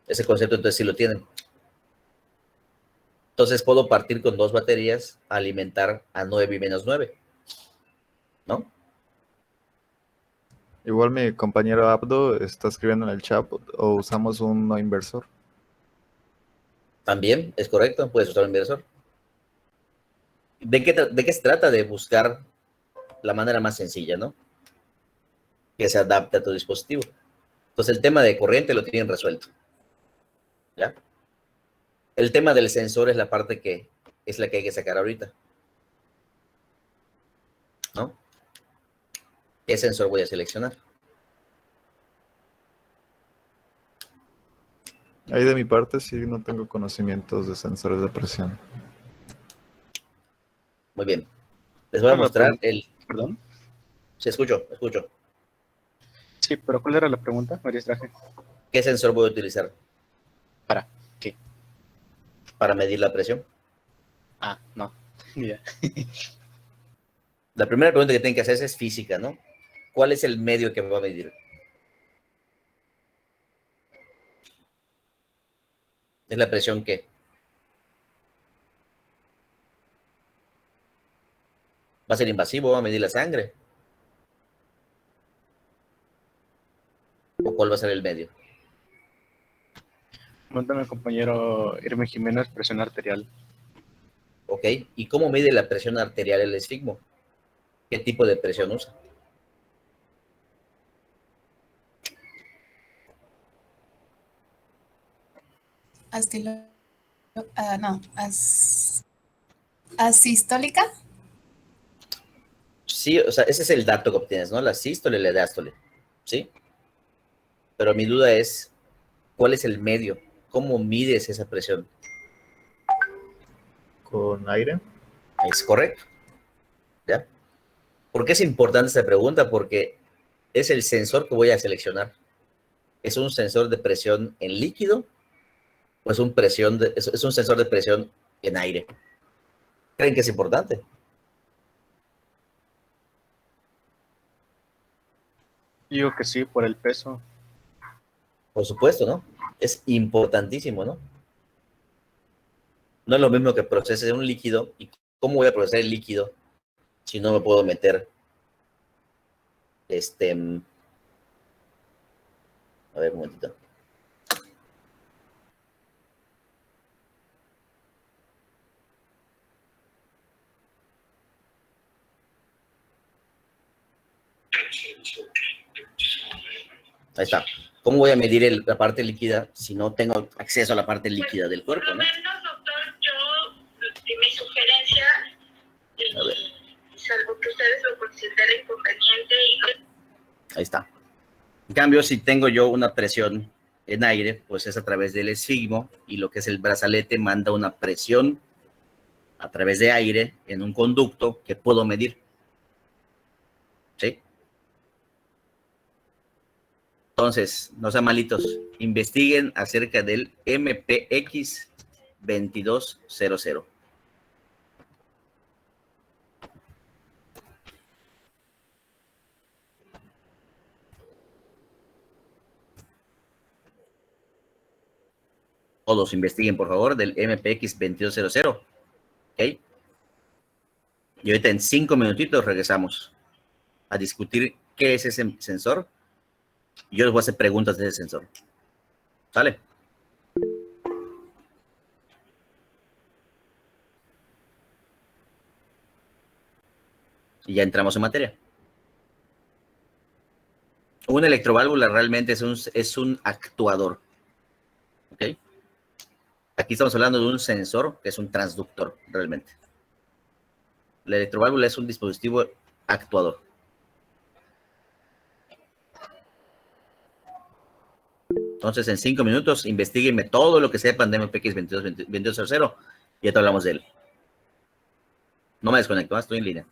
Ese concepto entonces sí lo tienen. Entonces puedo partir con dos baterías, alimentar a 9 y menos 9, ¿no? Igual mi compañero Abdo está escribiendo en el chat o usamos un no inversor. También es correcto, puedes usar un inversor. ¿De qué se trata? De buscar la manera más sencilla, ¿no? Que se adapte a tu dispositivo. Entonces el tema de corriente lo tienen resuelto, ¿ya? El tema del sensor es la parte que es la que hay que sacar ahorita, ¿no? ¿Qué sensor voy a seleccionar? Ahí de mi parte sí no tengo conocimientos de sensores de presión. Muy bien. Les voy a mostrar el... ¿Perdón? Sí, escucho. Sí, pero ¿cuál era la pregunta? Me distraje. ¿Qué sensor voy a utilizar ¿Para qué? para medir la presión? Ah, no. Ya. La primera pregunta que tienen que hacer es física, ¿no? ¿Cuál es el medio que me va a medir? ¿Es la presión qué? ¿Va a ser invasivo? ¿Va a medir la sangre? ¿O cuál va a ser el medio? Cuéntame, compañero Irme Jiménez, presión arterial. ¿Ok? ¿Y cómo mide la presión arterial el esfigmo? ¿Qué tipo de presión usa? Asistólica. Sí, o sea, ese es el dato que obtienes, ¿no? La sístole y la diástole, ¿sí? Pero mi duda es, ¿cuál es el medio? ¿Cómo mides esa presión? ¿Con aire? Es correcto, ¿ya? ¿Por qué es importante esta pregunta? Porque es el sensor que voy a seleccionar. ¿Es un sensor de presión en líquido o es un sensor de presión en aire? ¿Creen que es importante? Digo que sí, por el peso. Por supuesto, ¿no? Es importantísimo, ¿no? No es lo mismo que procese un líquido. ¿Y cómo voy a procesar el líquido si no me puedo meter a ver un momentito? Ahí está. ¿Cómo voy a medir la parte líquida si no tengo acceso a la parte líquida del cuerpo, ¿no? Doctor, yo, mi sugerencia, A ver. salvo que ustedes lo consideren conveniente Ahí está. En cambio, si tengo yo una presión en aire, pues es a través del esfigmo y lo que es el brazalete manda una presión a través de aire en un conducto que puedo medir. ¿Sí? Entonces, no sean malitos, investiguen acerca del MPX 2200. Todos investiguen, por favor, del MPX 2200. ¿Ok? Y ahorita en 5 minutitos regresamos a discutir qué es ese sensor. Y yo les voy a hacer preguntas de ese sensor. ¿Sale? Y ya entramos en materia. Una electroválvula realmente es un actuador. ¿Ok? Aquí estamos hablando de un sensor que es un transductor, realmente. La electroválvula es un dispositivo actuador. Entonces, en 5 minutos, investiguenme todo lo que sepan de MPX 2200 y ya te hablamos de él. No me desconecto, estoy en línea.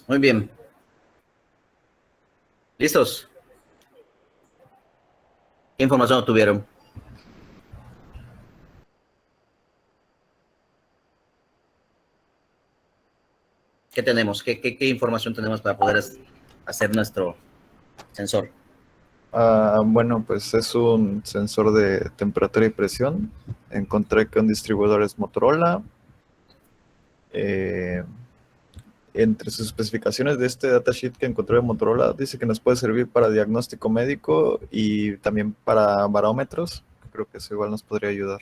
Muy bien. ¿Listos? ¿Qué información obtuvieron? ¿Qué tenemos? ¿Qué información tenemos para poder hacer nuestro sensor? Bueno, pues es un sensor de temperatura y presión. Encontré que un distribuidor es Motorola. Entre sus especificaciones de este datasheet que encontré de Motorola, dice que nos puede servir para diagnóstico médico y también para barómetros. Creo que eso igual nos podría ayudar.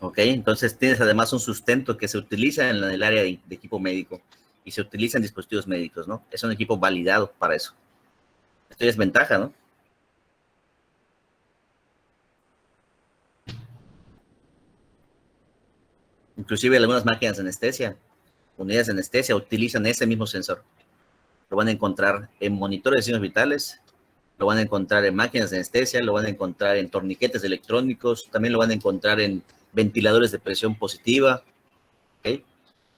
Ok, entonces tienes además un sustento que se utiliza en el área de equipo médico y se utiliza en dispositivos médicos, ¿no? Es un equipo validado para eso. Esto ya es ventaja, ¿no? Inclusive algunas máquinas de anestesia, unidades de anestesia, utilizan ese mismo sensor. Lo van a encontrar en monitores de signos vitales, lo van a encontrar en máquinas de anestesia, lo van a encontrar en torniquetes electrónicos, también lo van a encontrar en ventiladores de presión positiva. ¿Okay?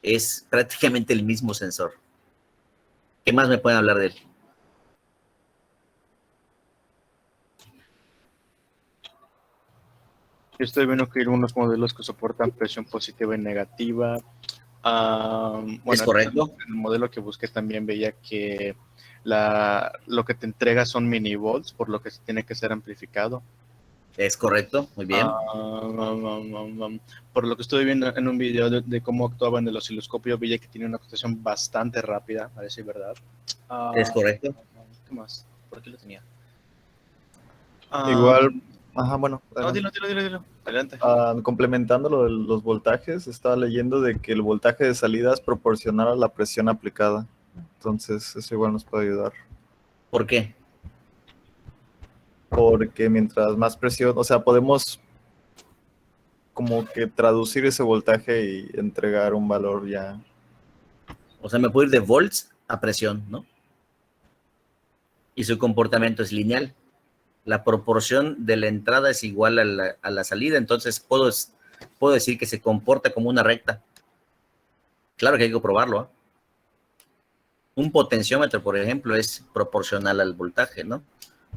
Es prácticamente el mismo sensor. ¿Qué más me pueden hablar de él? Yo estoy viendo que hay algunos modelos que soportan presión positiva y negativa. Bueno, ¿Es correcto? En el modelo que busqué también veía que lo que te entrega son minivolts, por lo que se tiene que ser amplificado. Es correcto, muy bien. Por lo que estuve viendo en un video de cómo actuaba en el osciloscopio, veía que tiene una actuación bastante rápida, parece verdad. Es correcto. ¿Qué más? ¿Por aquí lo tenía? Igual, bueno. No, dilo. Adelante. Complementando lo de los voltajes, estaba leyendo de que el voltaje de salida es proporcional a la presión aplicada. Entonces, eso igual nos puede ayudar. ¿Por qué? Porque mientras más presión, o sea, podemos como que traducir ese voltaje y entregar un valor ya. O sea, me puedo ir de volts a presión, ¿no? Y su comportamiento es lineal. La proporción de la entrada es igual a la salida, entonces puedo decir que se comporta como una recta. Claro que hay que probarlo, ¿eh? Un potenciómetro, por ejemplo, es proporcional al voltaje, ¿no?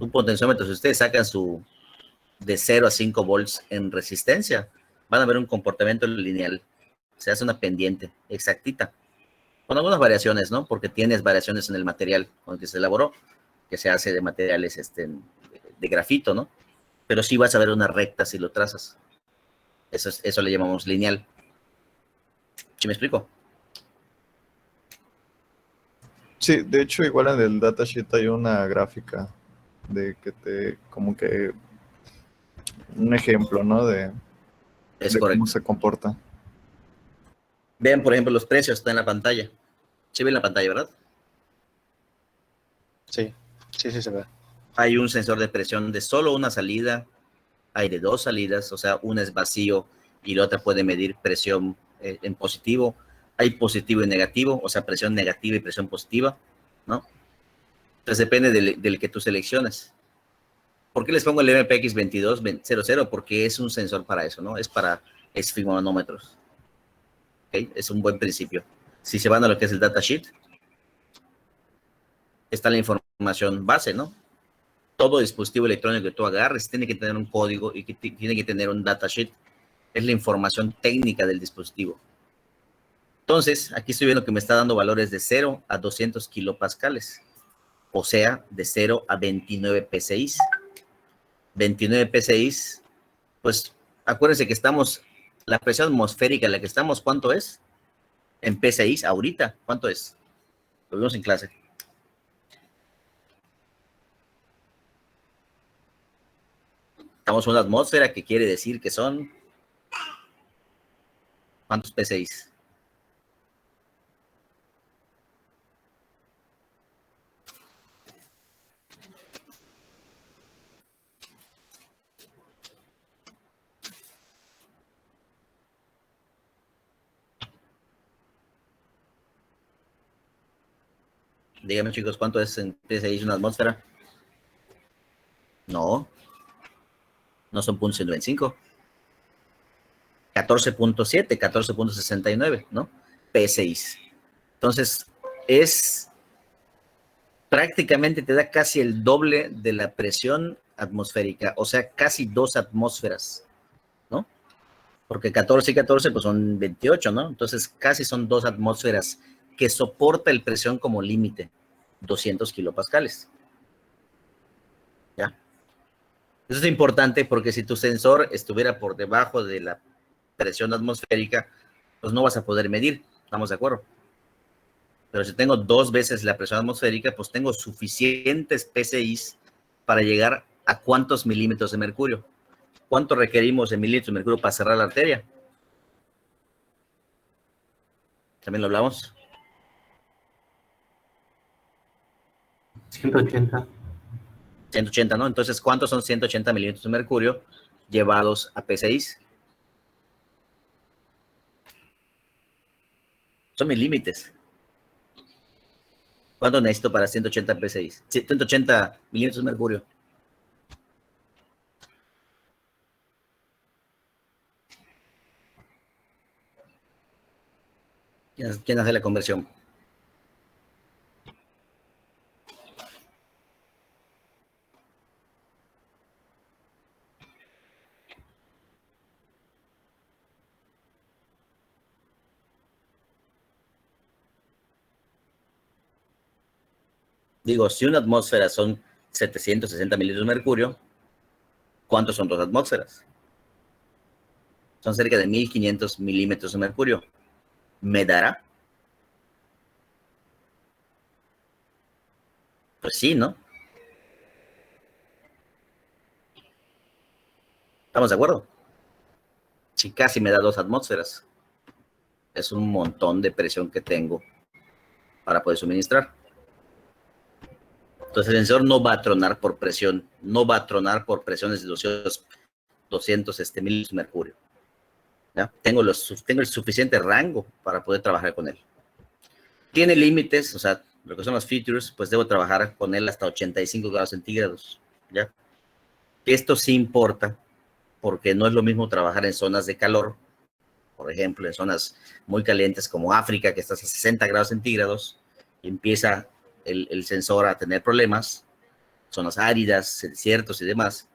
Un potenciómetro, si ustedes sacan de 0 a 5 volts en resistencia, van a ver un comportamiento lineal. Se hace una pendiente exactita, con algunas variaciones, ¿no? Porque tienes variaciones en el material con el que se elaboró, que se hace de materiales de grafito, ¿no? Pero sí vas a ver una recta si lo trazas. Eso le llamamos lineal. ¿Sí me explico? Sí, de hecho, igual en el datasheet hay una gráfica de que como que un ejemplo, ¿no? De cómo se comporta. Vean, por ejemplo, los precios, están en la pantalla. ¿Sí ven la pantalla, verdad? Sí, se ve. Hay un sensor de presión de solo una salida, hay de 2 salidas, o sea, una es vacío y la otra puede medir presión en positivo. Hay positivo y negativo, o sea, presión negativa y presión positiva, ¿no? Entonces depende del que tú selecciones. ¿Por qué les pongo el MPX 2200? Porque es un sensor para eso, ¿no? Es para esfigmonómetros. ¿Okay? Es un buen principio. Si se van a lo que es el datasheet, está la información base, ¿no? Todo dispositivo electrónico que tú agarres tiene que tener un código y que tiene que tener un datasheet. Es la información técnica del dispositivo. Entonces, aquí estoy viendo que me está dando valores de 0 a 200 kilopascales. O sea, de 0 a 29 PSI. 29 PSI, pues acuérdense que estamos, la presión atmosférica en la que estamos, ¿cuánto es? En PSI, ahorita, ¿cuánto es? Lo vimos en clase. Estamos en una atmósfera que quiere decir que son, ¿cuántos PSI? Díganme, chicos, ¿cuánto es en PSI una atmósfera? No son .125. 14.7, 14.69, ¿no? PSI. Entonces, es prácticamente te da casi el doble de la presión atmosférica, o sea, casi 2 atmósferas, ¿no? Porque 14 y 14 pues son 28, ¿no? Entonces casi son 2 atmósferas que soporta el presión como límite, 200 kilopascales. ¿Ya? Eso es importante porque si tu sensor estuviera por debajo de la presión atmosférica, pues no vas a poder medir, ¿estamos de acuerdo? Pero si tengo 2 veces la presión atmosférica, pues tengo suficientes PSIs para llegar a cuántos milímetros de mercurio. ¿Cuánto requerimos de milímetros de mercurio para cerrar la arteria? ¿También lo hablamos? 180. 180, ¿no? Entonces, ¿cuántos son 180 milímetros de mercurio llevados a PSIs? Son mis límites. ¿Cuánto necesito para 180 PSIs? 180 milímetros de mercurio. ¿Quién hace la conversión? Digo, si una atmósfera son 760 milímetros de mercurio, ¿cuántos son 2 atmósferas? Son cerca de 1500 milímetros de mercurio. ¿Me dará? Pues sí, ¿no? ¿Estamos de acuerdo? Si casi me da 2 atmósferas. Es un montón de presión que tengo para poder suministrar. Entonces el sensor no va a tronar por presión, no va a tronar por presiones de 200 milímetros de mercurio. ¿Ya? Tengo el suficiente rango para poder trabajar con él. Tiene límites, o sea, lo que son los features, pues debo trabajar con él hasta 85 grados centígrados. ¿Ya? Esto sí importa, porque no es lo mismo trabajar en zonas de calor, por ejemplo, en zonas muy calientes como África, que estás a 60 grados centígrados, y empieza el sensor a tener problemas, zonas áridas, desiertos y demás.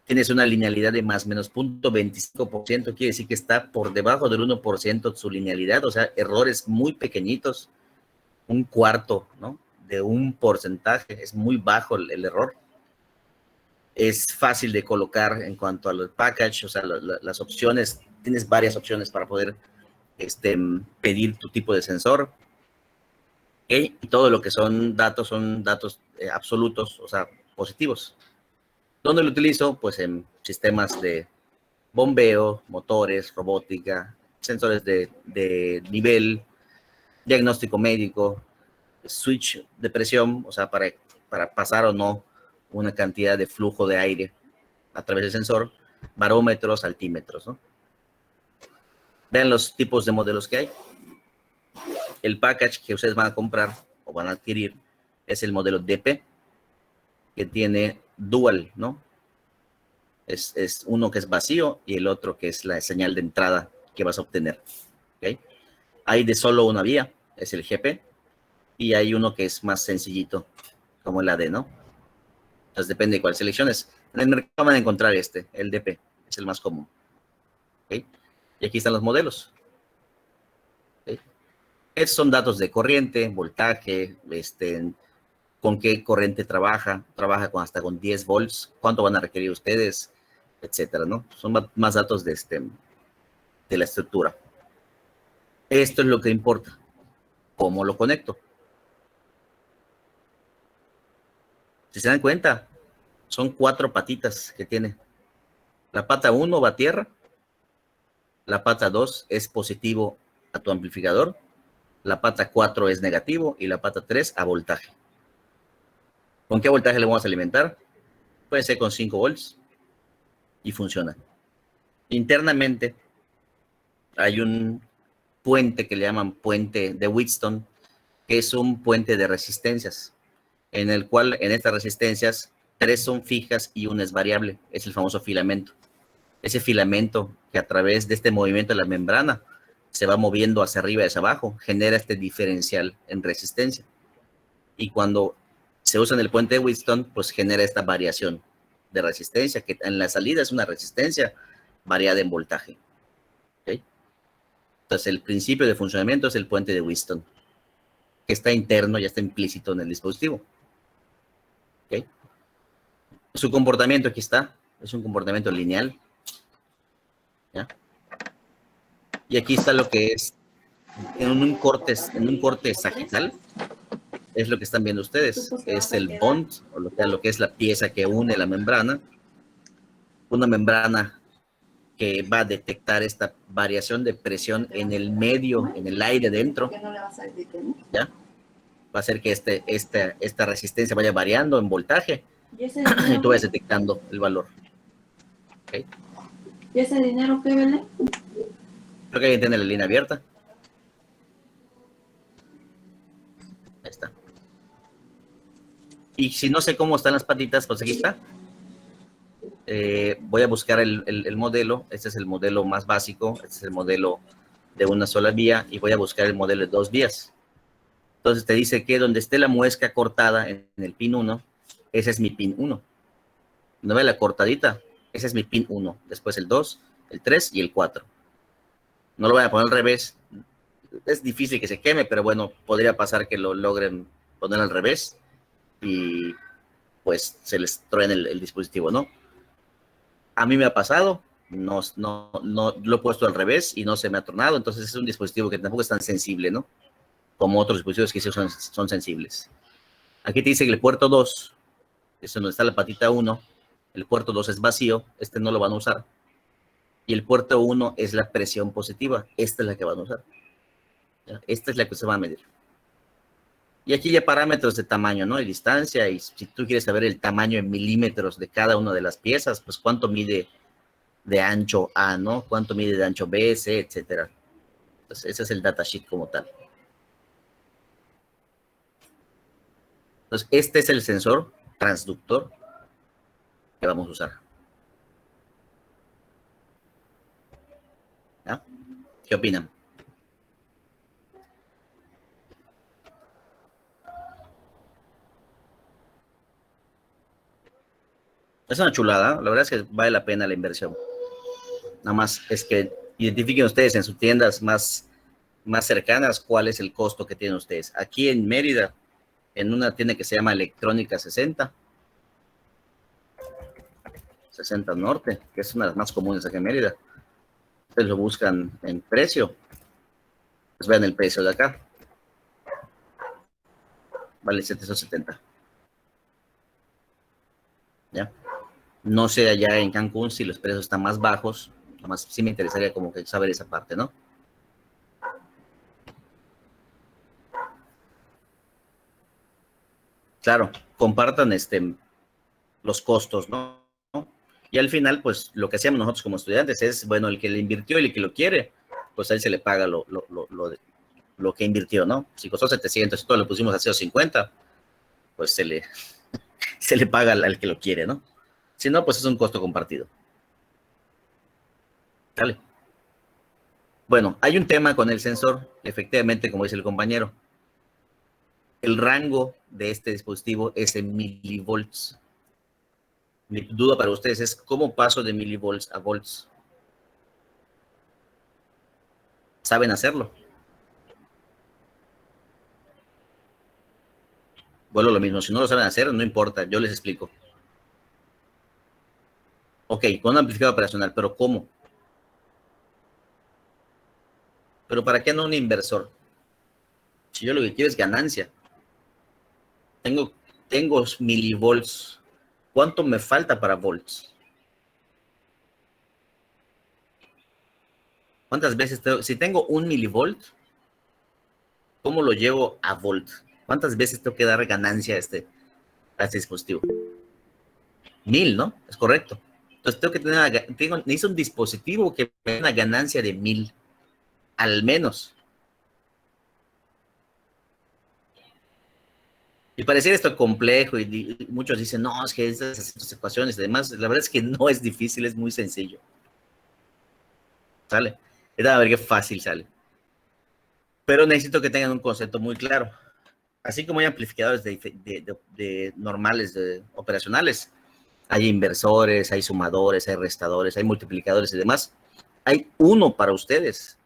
Tienes una linealidad de más o menos 0.25%, quiere decir que está por debajo del 1% su linealidad, o sea, errores muy pequeñitos, 1/4, ¿no? De 1%, es muy bajo el error. Es fácil de colocar en cuanto a los package, o sea, las opciones, tienes varias opciones para poder pedir tu tipo de sensor. ¿Okay? Y todo lo que son datos absolutos, o sea, positivos. ¿Dónde lo utilizo? Pues en sistemas de bombeo, motores, robótica, sensores de nivel, diagnóstico médico, switch de presión, o sea, para pasar o no una cantidad de flujo de aire a través del sensor, barómetros, altímetros, ¿no? Vean los tipos de modelos que hay. El package que ustedes van a comprar o van a adquirir es el modelo DP, que tiene dual, ¿no? Es uno que es vacío y el otro que es la señal de entrada que vas a obtener. ¿Okay? Hay de solo una vía, es el GP, y hay uno que es más sencillito, como el AD, ¿no? Entonces depende de cuál selecciones. En el mercado van a encontrar el DP, es el más común. ¿Okay? Y aquí están los modelos. ¿Okay? Estos son datos de corriente, voltaje, con qué corriente trabaja con hasta con 10 volts, cuánto van a requerir ustedes, etcétera, ¿no? Son más datos de la estructura. Esto es lo que importa. ¿Cómo lo conecto? Si se dan cuenta, son 4 patitas que tiene. La pata 1 va a tierra, la pata 2 es positivo a tu amplificador, la pata 4 es negativo y la pata 3 a voltaje. ¿Con qué voltaje le vamos a alimentar? Puede ser con 5 volts y funciona. Internamente hay un puente que le llaman puente de Wheatstone, que es un puente de resistencias, en el cual en estas resistencias 3 son fijas y 1 es variable. Es el famoso filamento. Ese filamento que a través de este movimiento de la membrana se va moviendo hacia arriba y hacia abajo, genera este diferencial en resistencia. Y cuando se usa en el puente de Wheatstone, pues genera esta variación de resistencia, que en la salida es una resistencia variada en voltaje. ¿Okay? Entonces, el principio de funcionamiento es el puente de Wheatstone, que está interno, ya está implícito en el dispositivo. ¿Okay? Su comportamiento aquí está, es un comportamiento lineal. ¿Ya? Y aquí está lo que es en un corte sagital, es lo que están viendo ustedes, es el bond, o lo que es la pieza que une la membrana, una membrana que va a detectar esta variación de presión en el medio, en el aire dentro, ¿ya? Va a hacer que esta resistencia vaya variando en voltaje, y tú vas detectando el valor. ¿Okay? ¿Y ese dinero qué vale? Creo que alguien tiene la línea abierta. Ahí está. Y si no sé cómo están las patitas, pues aquí está. Voy a buscar el modelo. Este es el modelo más básico. Este es el modelo de una sola vía. Y voy a buscar el modelo de 2 vías. Entonces te dice que donde esté la muesca cortada en el pin 1, ese es mi pin 1. ¿No ve la cortadita? Ese es mi pin 1. Después el 2, el 3 y el 4. No lo voy a poner al revés. Es difícil que se queme, pero bueno, podría pasar que lo logren poner al revés y pues se les truene el dispositivo, ¿no? A mí me ha pasado, no lo he puesto al revés y no se me ha tronado, entonces es un dispositivo que tampoco es tan sensible, ¿no? Como otros dispositivos que sí son sensibles. Aquí te dice que el puerto 2, es donde está la patita 1, el puerto 2 es vacío, este no lo van a usar. Y el puerto 1 es la presión positiva. Esta es la que van a usar. ¿Ya? Esta es la que se va a medir. Y aquí ya parámetros de tamaño, ¿no? Y distancia. Y si tú quieres saber el tamaño en milímetros de cada una de las piezas, pues cuánto mide de ancho A, ¿no? Cuánto mide de ancho B, C, etcétera. Entonces, ese es el datasheet como tal. Entonces, este es el sensor transductor que vamos a usar. ¿Ya? ¿Qué opinan? Es una chulada, la verdad es que vale la pena la inversión. Nada más es que identifiquen ustedes en sus tiendas más cercanas cuál es el costo que tienen ustedes. Aquí en Mérida, en una tienda que se llama Electrónica 60 Norte, que es una de las más comunes aquí en Mérida. Ustedes lo buscan en precio. Pues vean el precio de acá. Vale 770. ¿Ya? No sé allá en Cancún si los precios están más bajos. Nomás sí me interesaría como que saber esa parte, ¿no? Claro, compartan los costos, ¿no? Y al final, pues, lo que hacemos nosotros como estudiantes es, bueno, el que le invirtió y el que lo quiere, pues a él se le paga lo que invirtió, ¿no? Si costó 700 y todo lo pusimos a 050, pues se le paga al que lo quiere, ¿no? Si no, pues es un costo compartido. ¿Vale? Bueno, hay un tema con el sensor, efectivamente, como dice el compañero. El rango de este dispositivo es en milivolts. Mi duda para ustedes es cómo paso de milivolts a volts. ¿Saben hacerlo? Vuelvo a lo mismo. Si no lo saben hacer, no importa. Yo les explico. Ok, con un amplificador operacional, pero ¿cómo? ¿Pero para qué no un inversor? Si yo lo que quiero es ganancia. Tengo milivolts. ¿Cuánto me falta para volts? ¿Cuántas veces si tengo 1 milivolt, cómo lo llevo a volt? ¿Cuántas veces tengo que dar ganancia a este dispositivo? 1000, ¿no? Es correcto. Entonces necesito un dispositivo que me dé una ganancia de 1000, al menos. Y pareciera esto complejo y muchos dicen, no, es que estas ecuaciones y demás, la verdad es que no es difícil, es muy sencillo. ¿Sale? A ver qué fácil sale. Pero necesito que tengan un concepto muy claro. Así como hay amplificadores normales, operacionales, hay inversores, hay sumadores, hay restadores, hay multiplicadores y demás. Hay uno para ustedes.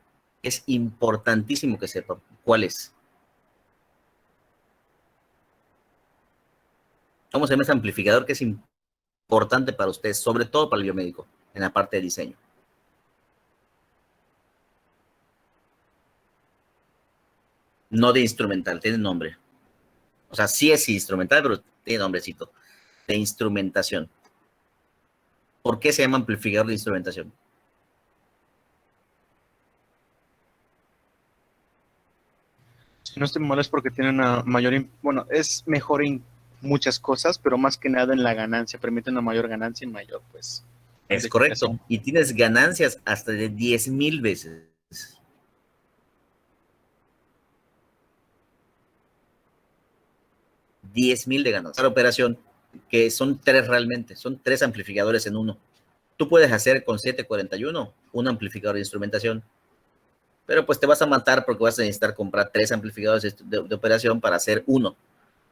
Es importantísimo que sepan cuál es. ¿Cómo se llama ese amplificador que es importante para ustedes, sobre todo para el biomédico, en la parte de diseño? No de instrumental, tiene nombre. O sea, sí es instrumental, pero tiene nombrecito. De instrumentación. ¿Por qué se llama amplificador de instrumentación? Si no estoy mal es porque tiene una mayor, bueno, es mejor en muchas cosas, pero más que nada en la ganancia, permite una mayor ganancia y mayor, pues. Es correcto. Y tienes ganancias hasta de 10,000 veces. $10,000 de ganancias. La operación, que son 3 realmente, son 3 amplificadores en uno. Tú puedes hacer con 741 un amplificador de instrumentación, pero pues te vas a matar porque vas a necesitar comprar 3 amplificadores de operación para hacer uno.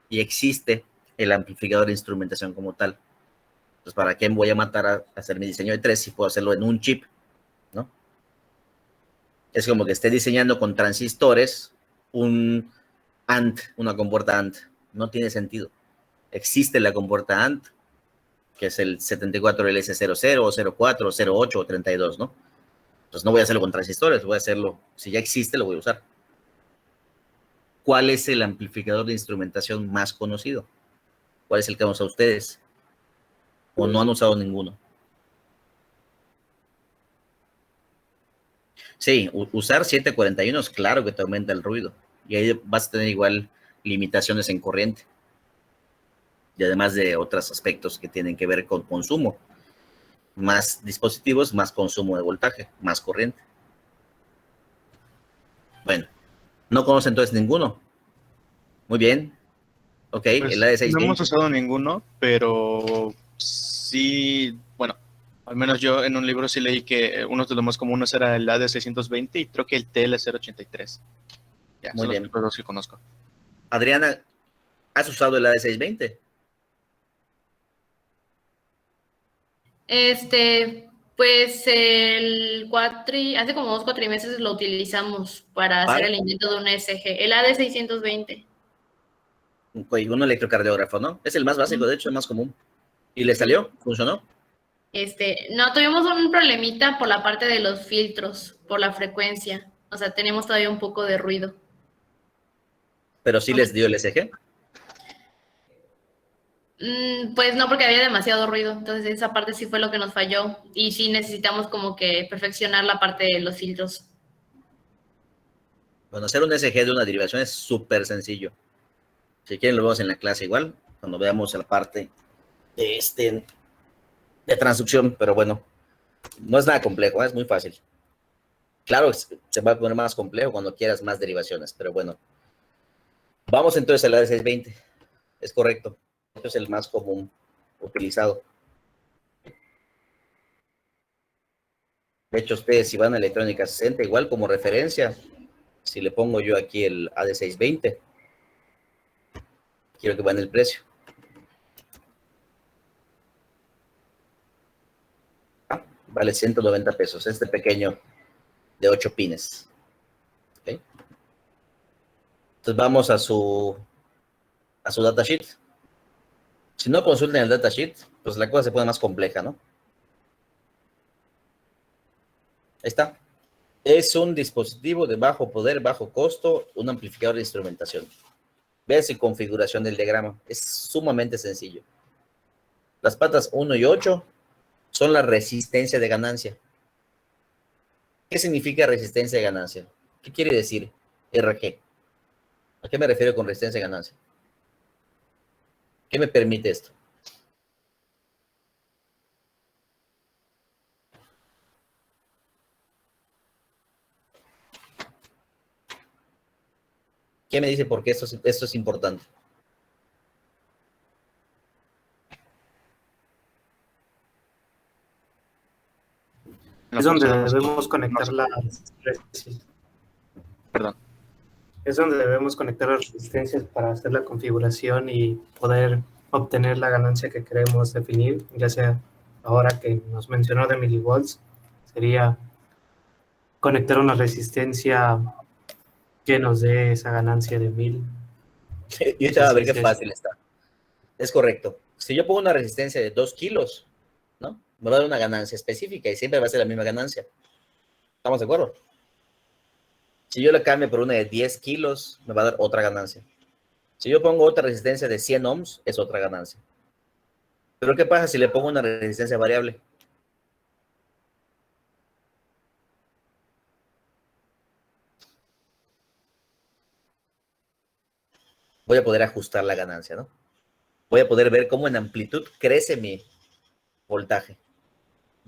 Y existe el amplificador de instrumentación como tal. Pues ¿para qué voy a matar a hacer mi diseño de 3 si puedo hacerlo en un chip? ¿No? Es como que esté diseñando con transistores un ANT, una compuerta ANT. No tiene sentido. Existe la compuerta ANT, que es el 74LS00 o 04 o 08 o 32, ¿no? Pues no voy a hacerlo con transistores, voy a hacerlo, si ya existe, lo voy a usar. ¿Cuál es el amplificador de instrumentación más conocido? ¿Cuál es el que han usado ustedes? ¿O no han usado ninguno? Sí, usar 741 es claro que te aumenta el ruido. Y ahí vas a tener igual limitaciones en corriente. Y además de otros aspectos que tienen que ver con consumo. Más dispositivos, más consumo de voltaje, más corriente. Bueno, ¿no conocen entonces ninguno? Muy bien. Ok, Pues, el AD620. no hemos usado ninguno, pero sí, bueno, al menos yo en un libro sí leí que uno de los más comunes era el AD620 y creo que el TL083. Ya, Muy son bien. los dos que conozco. Adriana, ¿has usado el AD620? Pues hace como 2 cuatrimestres lo utilizamos para hacer el invento de un ECG, el AD620. Un electrocardiógrafo, ¿no? Es el más básico, de hecho, el más común. ¿Y le salió? ¿Funcionó? No, tuvimos un problemita por la parte de los filtros, por la frecuencia. O sea, tenemos todavía un poco de ruido. ¿Pero sí les dio el ECG? Pues no, porque había demasiado ruido. Entonces esa parte sí fue lo que nos falló. Y sí necesitamos como que perfeccionar la parte de los filtros. Bueno, hacer un ECG de una derivación es súper sencillo. Si quieren lo vemos en la clase igual, cuando veamos la parte de transducción, pero bueno, no es nada complejo, es muy fácil. Claro, se va a poner más complejo cuando quieras más derivaciones, pero bueno. Vamos entonces al AD620. Es correcto. Este es el más común utilizado. De hecho, ustedes si van a electrónica 60, igual como referencia, si le pongo yo aquí el AD620, quiero que vean el precio. Vale 190 pesos, este pequeño de 8 pines. ¿Okay? Entonces vamos a su datasheet. Si no consulten el datasheet, pues la cosa se pone más compleja, ¿no? Ahí está. Es un dispositivo de bajo poder, bajo costo, un amplificador de instrumentación. Vean su configuración del diagrama. Es sumamente sencillo. Las patas 1 y 8 son la resistencia de ganancia. ¿Qué significa resistencia de ganancia? ¿Qué quiere decir RG? ¿A qué me refiero con resistencia de ganancia? ¿Qué me permite esto? ¿Qué me dice por qué esto es importante? Es donde debemos conectar las redes. Perdón. Es donde debemos conectar las resistencias para hacer la configuración y poder obtener la ganancia que queremos definir, ya sea ahora que nos mencionó de milivolts, sería conectar una resistencia que nos dé esa ganancia de 1000. Y ahorita a ver qué fácil está. Es correcto. Si yo pongo una resistencia de 2 kilos, ¿no? Me va a dar una ganancia específica y siempre va a ser la misma ganancia. ¿Estamos de acuerdo? Si yo la cambio por una de 10 kilos, me va a dar otra ganancia. Si yo pongo otra resistencia de 100 ohms, es otra ganancia. Pero ¿qué pasa si le pongo una resistencia variable? Voy a poder ajustar la ganancia, ¿no? Voy a poder ver cómo en amplitud crece mi voltaje.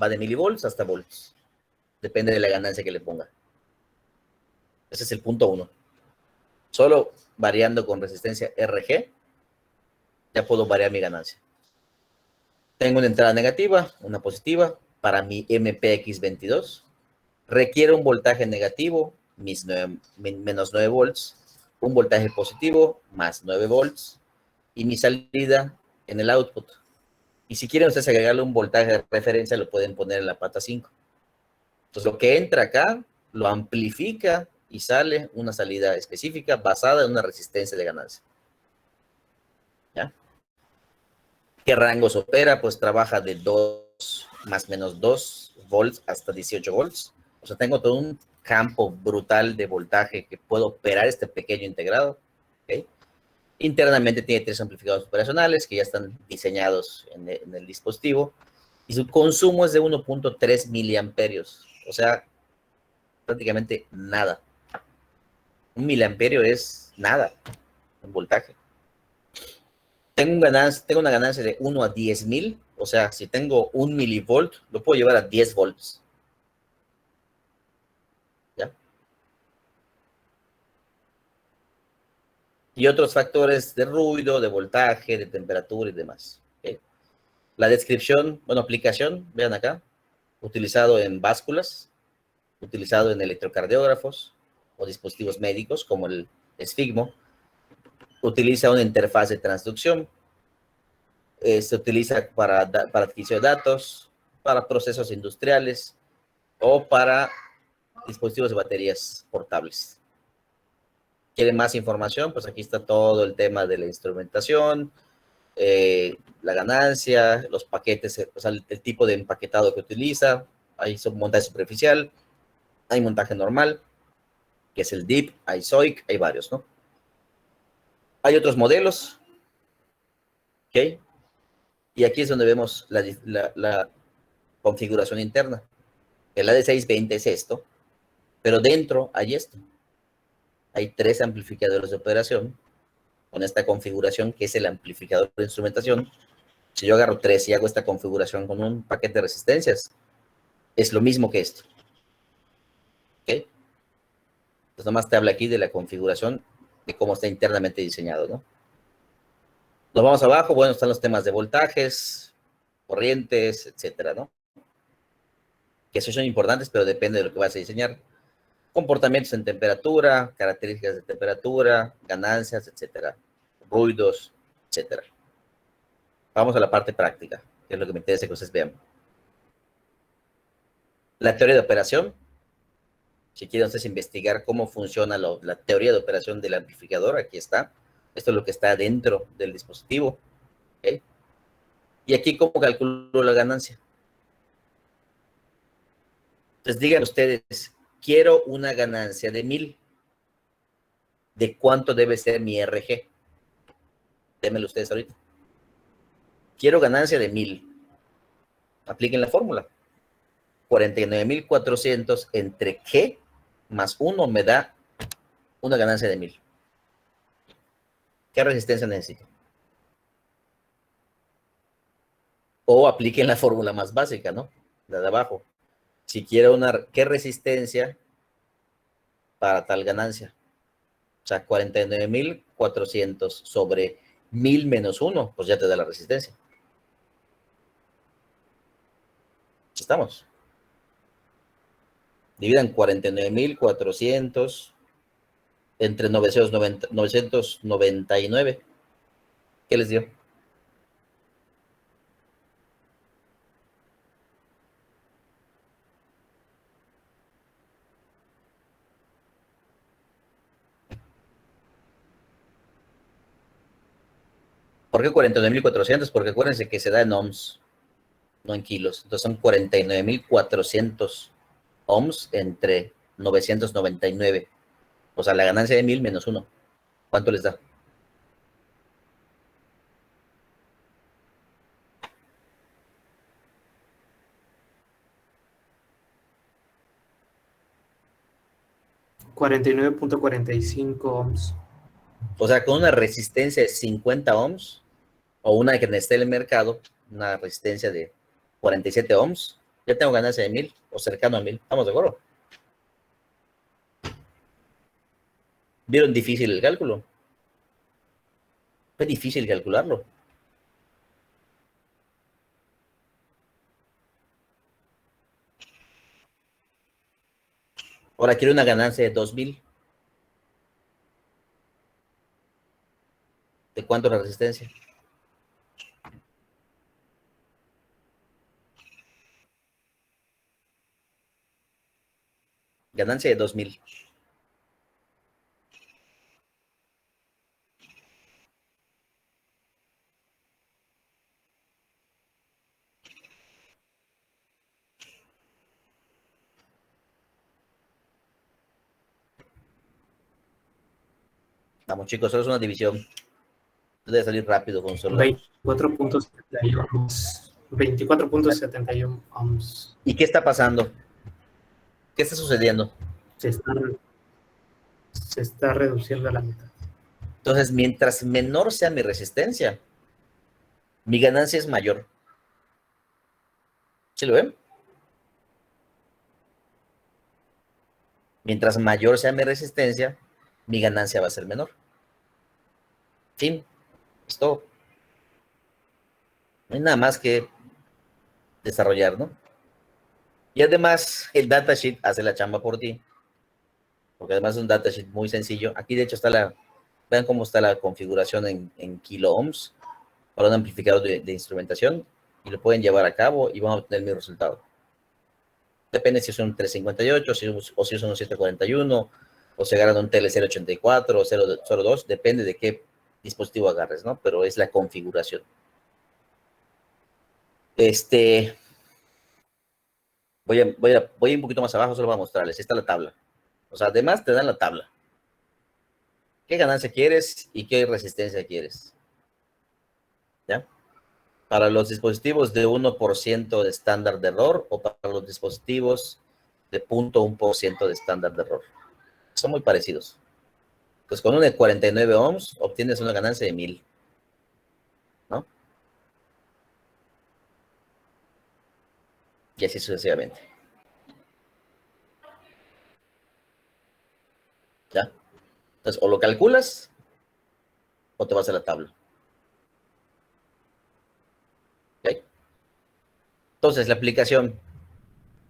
Va de milivolts hasta volts. Depende de la ganancia que le ponga. Ese es el punto 1. Solo variando con resistencia RG, ya puedo variar mi ganancia. Tengo una entrada negativa, una positiva, para mi MPX22. Requiere un voltaje negativo, menos 9 volts, un voltaje positivo, más 9 volts, y mi salida en el output. Y si quieren ustedes agregarle un voltaje de referencia, lo pueden poner en la pata 5. Entonces, lo que entra acá, lo amplifica y sale una salida específica basada en una resistencia de ganancia. ¿Ya? ¿Qué rangos opera? Pues trabaja de 2 más menos 2 volts hasta 18 volts. O sea, tengo todo un campo brutal de voltaje que puedo operar este pequeño integrado. ¿Okay? Internamente tiene 3 amplificadores operacionales que ya están diseñados en el dispositivo. Y su consumo es de 1.3 miliamperios. O sea, prácticamente nada. Un miliamperio es nada en voltaje. Tengo una ganancia de 1 a 10,000. O sea, si tengo 1 milivolt, lo puedo llevar a 10 volts. ¿Ya? Y otros factores de ruido, de voltaje, de temperatura y demás. ¿Okay? La descripción, bueno, aplicación, vean acá, utilizado en básculas, utilizado en electrocardiógrafos o dispositivos médicos como el Sfigmo. Utiliza una interfaz de transducción. Se utiliza para adquisición de datos, para procesos industriales o para dispositivos de baterías portables. ¿Quieren más información? Pues aquí está todo el tema de la instrumentación, la ganancia, los paquetes, o sea, el tipo de empaquetado que utiliza. Hay montaje superficial, hay montaje normal, que es el DIP, hay SOIC, hay varios, ¿no? Hay otros modelos, ¿ok? Y aquí es donde vemos la configuración interna. El AD620 es esto, pero dentro hay esto. Hay 3 amplificadores de operación con esta configuración que es el amplificador de instrumentación. Si yo agarro 3 y hago esta configuración con un paquete de resistencias, es lo mismo que esto. ¿Ok? Entonces, nomás te habla aquí de la configuración de cómo está internamente diseñado, ¿no? Nos vamos abajo, bueno, están los temas de voltajes, corrientes, etcétera, ¿no? Que esos son importantes, pero depende de lo que vas a diseñar. Comportamientos en temperatura, características de temperatura, ganancias, etcétera. Ruidos, etcétera. Vamos a la parte práctica, que es lo que me interesa que ustedes vean. La teoría de operación. Si quieren ustedes investigar cómo funciona la teoría de operación del amplificador, aquí está. Esto es lo que está dentro del dispositivo. ¿Okay? Y aquí cómo calculo la ganancia. Entonces digan ustedes, quiero una ganancia de 1000. ¿De cuánto debe ser mi RG? Démenlo ustedes ahorita. Quiero ganancia de 1000. Apliquen la fórmula. 49,400 entre G más 1 me da una ganancia de 1000. ¿Qué resistencia necesito? O apliquen la fórmula más básica, ¿no? La de abajo. Si quiero ¿qué resistencia para tal ganancia? O sea, 49,400 sobre 1000 menos 1, pues ya te da la resistencia. ¿Estamos? Dividan 49,400 entre 999. ¿Qué les dio? ¿Por qué 49.400? Porque acuérdense que se da en ohms, no en kilos. Entonces son 49.400 ohms entre 999. O sea, la ganancia de 1000 menos 1. ¿Cuánto les da? $49.45 ohms. O sea, con una resistencia de 50 ohms, o una que esté en el mercado, una resistencia de 47 ohms, ya tengo ganancia de 1000 o cercano a 1000. ¿Estamos de acuerdo? ¿Vieron difícil el cálculo? Fue difícil calcularlo. Ahora quiero una ganancia de 2000. ¿De cuánto la resistencia? Ganancia de 2000. Vamos, chicos, solo es una división. Debe salir rápido con solo. 24.71 ohms. 24.71 ohms. ¿Y qué está pasando? ¿Qué está sucediendo? Se está reduciendo a la mitad. Entonces, mientras menor sea mi resistencia, mi ganancia es mayor. ¿Sí lo ven? Mientras mayor sea mi resistencia, mi ganancia va a ser menor. Fin. Es todo. No hay nada más que desarrollar, ¿no? Y además, el datasheet hace la chamba por ti. Porque además es un datasheet muy sencillo. Aquí, de hecho, está vean cómo está la configuración en kilo ohms para un amplificador de instrumentación. Y lo pueden llevar a cabo y van a obtener mi resultado. Depende si es un 358 o si es un 741 o si agarran un TL084 o 002. Depende de qué dispositivo agarres, ¿no? Pero es la configuración. Voy un poquito más abajo, solo para mostrarles. Esta es la tabla. O sea, además te dan la tabla. ¿Qué ganancia quieres y qué resistencia quieres? ¿Ya? Para los dispositivos de 1% de estándar de error o para los dispositivos de 0.1% de estándar de error. Son muy parecidos. Pues con un de 49 ohms obtienes una ganancia de 1000. ¿No? Y así sucesivamente. ¿Ya? Entonces, o lo calculas o te vas a la tabla. ¿Ok? Entonces, la aplicación.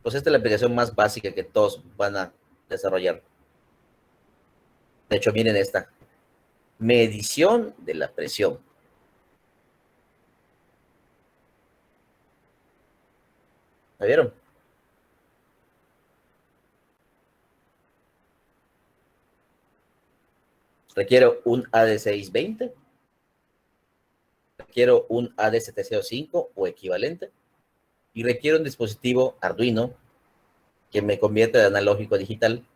Pues esta es la aplicación más básica que todos van a desarrollar. De hecho, miren esta. Medición de la presión. ¿La vieron? Requiero un AD620. Requiero un AD705 o equivalente. Y requiero un dispositivo Arduino que me convierta de analógico a digital.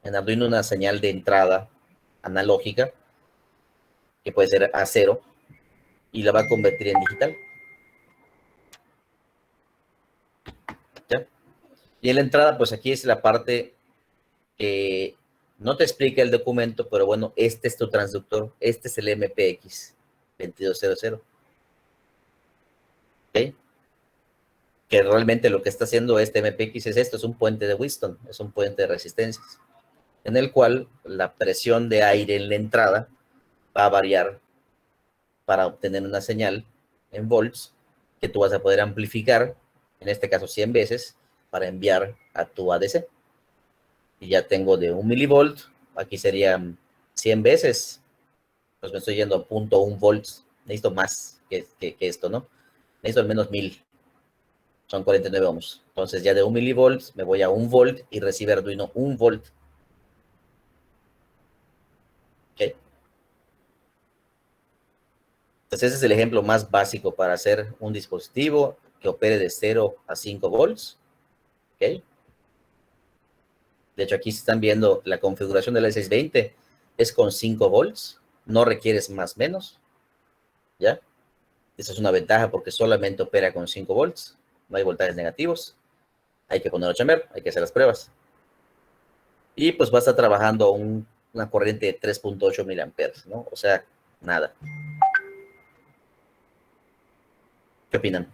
En Arduino una señal de entrada analógica, que puede ser A0, y la va a convertir en digital. ¿Ya? Y en la entrada, pues aquí es la parte que no te explica el documento, pero bueno, este es tu transductor, este es el MPX 2200. ¿Ok? Que realmente lo que está haciendo este MPX es esto, es un puente de Wheatstone, es un puente de resistencias, en el cual la presión de aire en la entrada va a variar para obtener una señal en volts que tú vas a poder amplificar, en este caso 100 veces, para enviar a tu ADC. Y ya tengo de 1 milivolt aquí serían 100 veces, pues me estoy yendo a 0.1 volts. Necesito más que esto, ¿no? Necesito al menos 1000. Son 49 ohms. Entonces ya de 1 milivolts me voy a 1 volt y recibe Arduino 1 volt. ¿Ok? Entonces ese es el ejemplo más básico para hacer un dispositivo que opere de 0 a 5 volts. ¿Ok? De hecho, aquí se están viendo la configuración del E620 es con 5 volts. No requieres más menos. ¿Ya? Esa es una ventaja porque solamente opera con 5 volts. No hay voltajes negativos. Hay que ponerlo a chambear, hay que hacer las pruebas. Y pues va a estar trabajando una corriente de 3.8 miliamperes, ¿no? O sea, nada. ¿Qué opinan?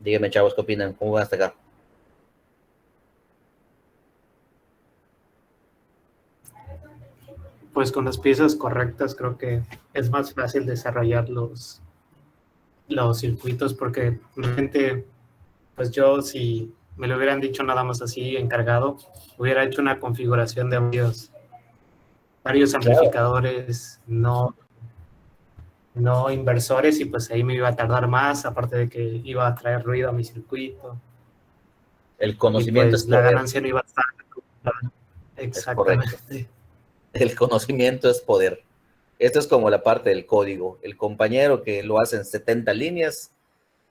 Díganme, chavos, ¿qué opinan? ¿Cómo van hasta acá? Pues con las piezas correctas creo que es más fácil desarrollar los circuitos porque realmente, pues yo si me lo hubieran dicho nada más así encargado, hubiera hecho una configuración de varios amplificadores no inversores y pues ahí me iba a tardar más, aparte de que iba a traer ruido a mi circuito. El conocimiento pues es la poder. ganancia no iba a estar. Exactamente. El conocimiento es poder. Esto es como la parte del código. El compañero que lo hace en 70 líneas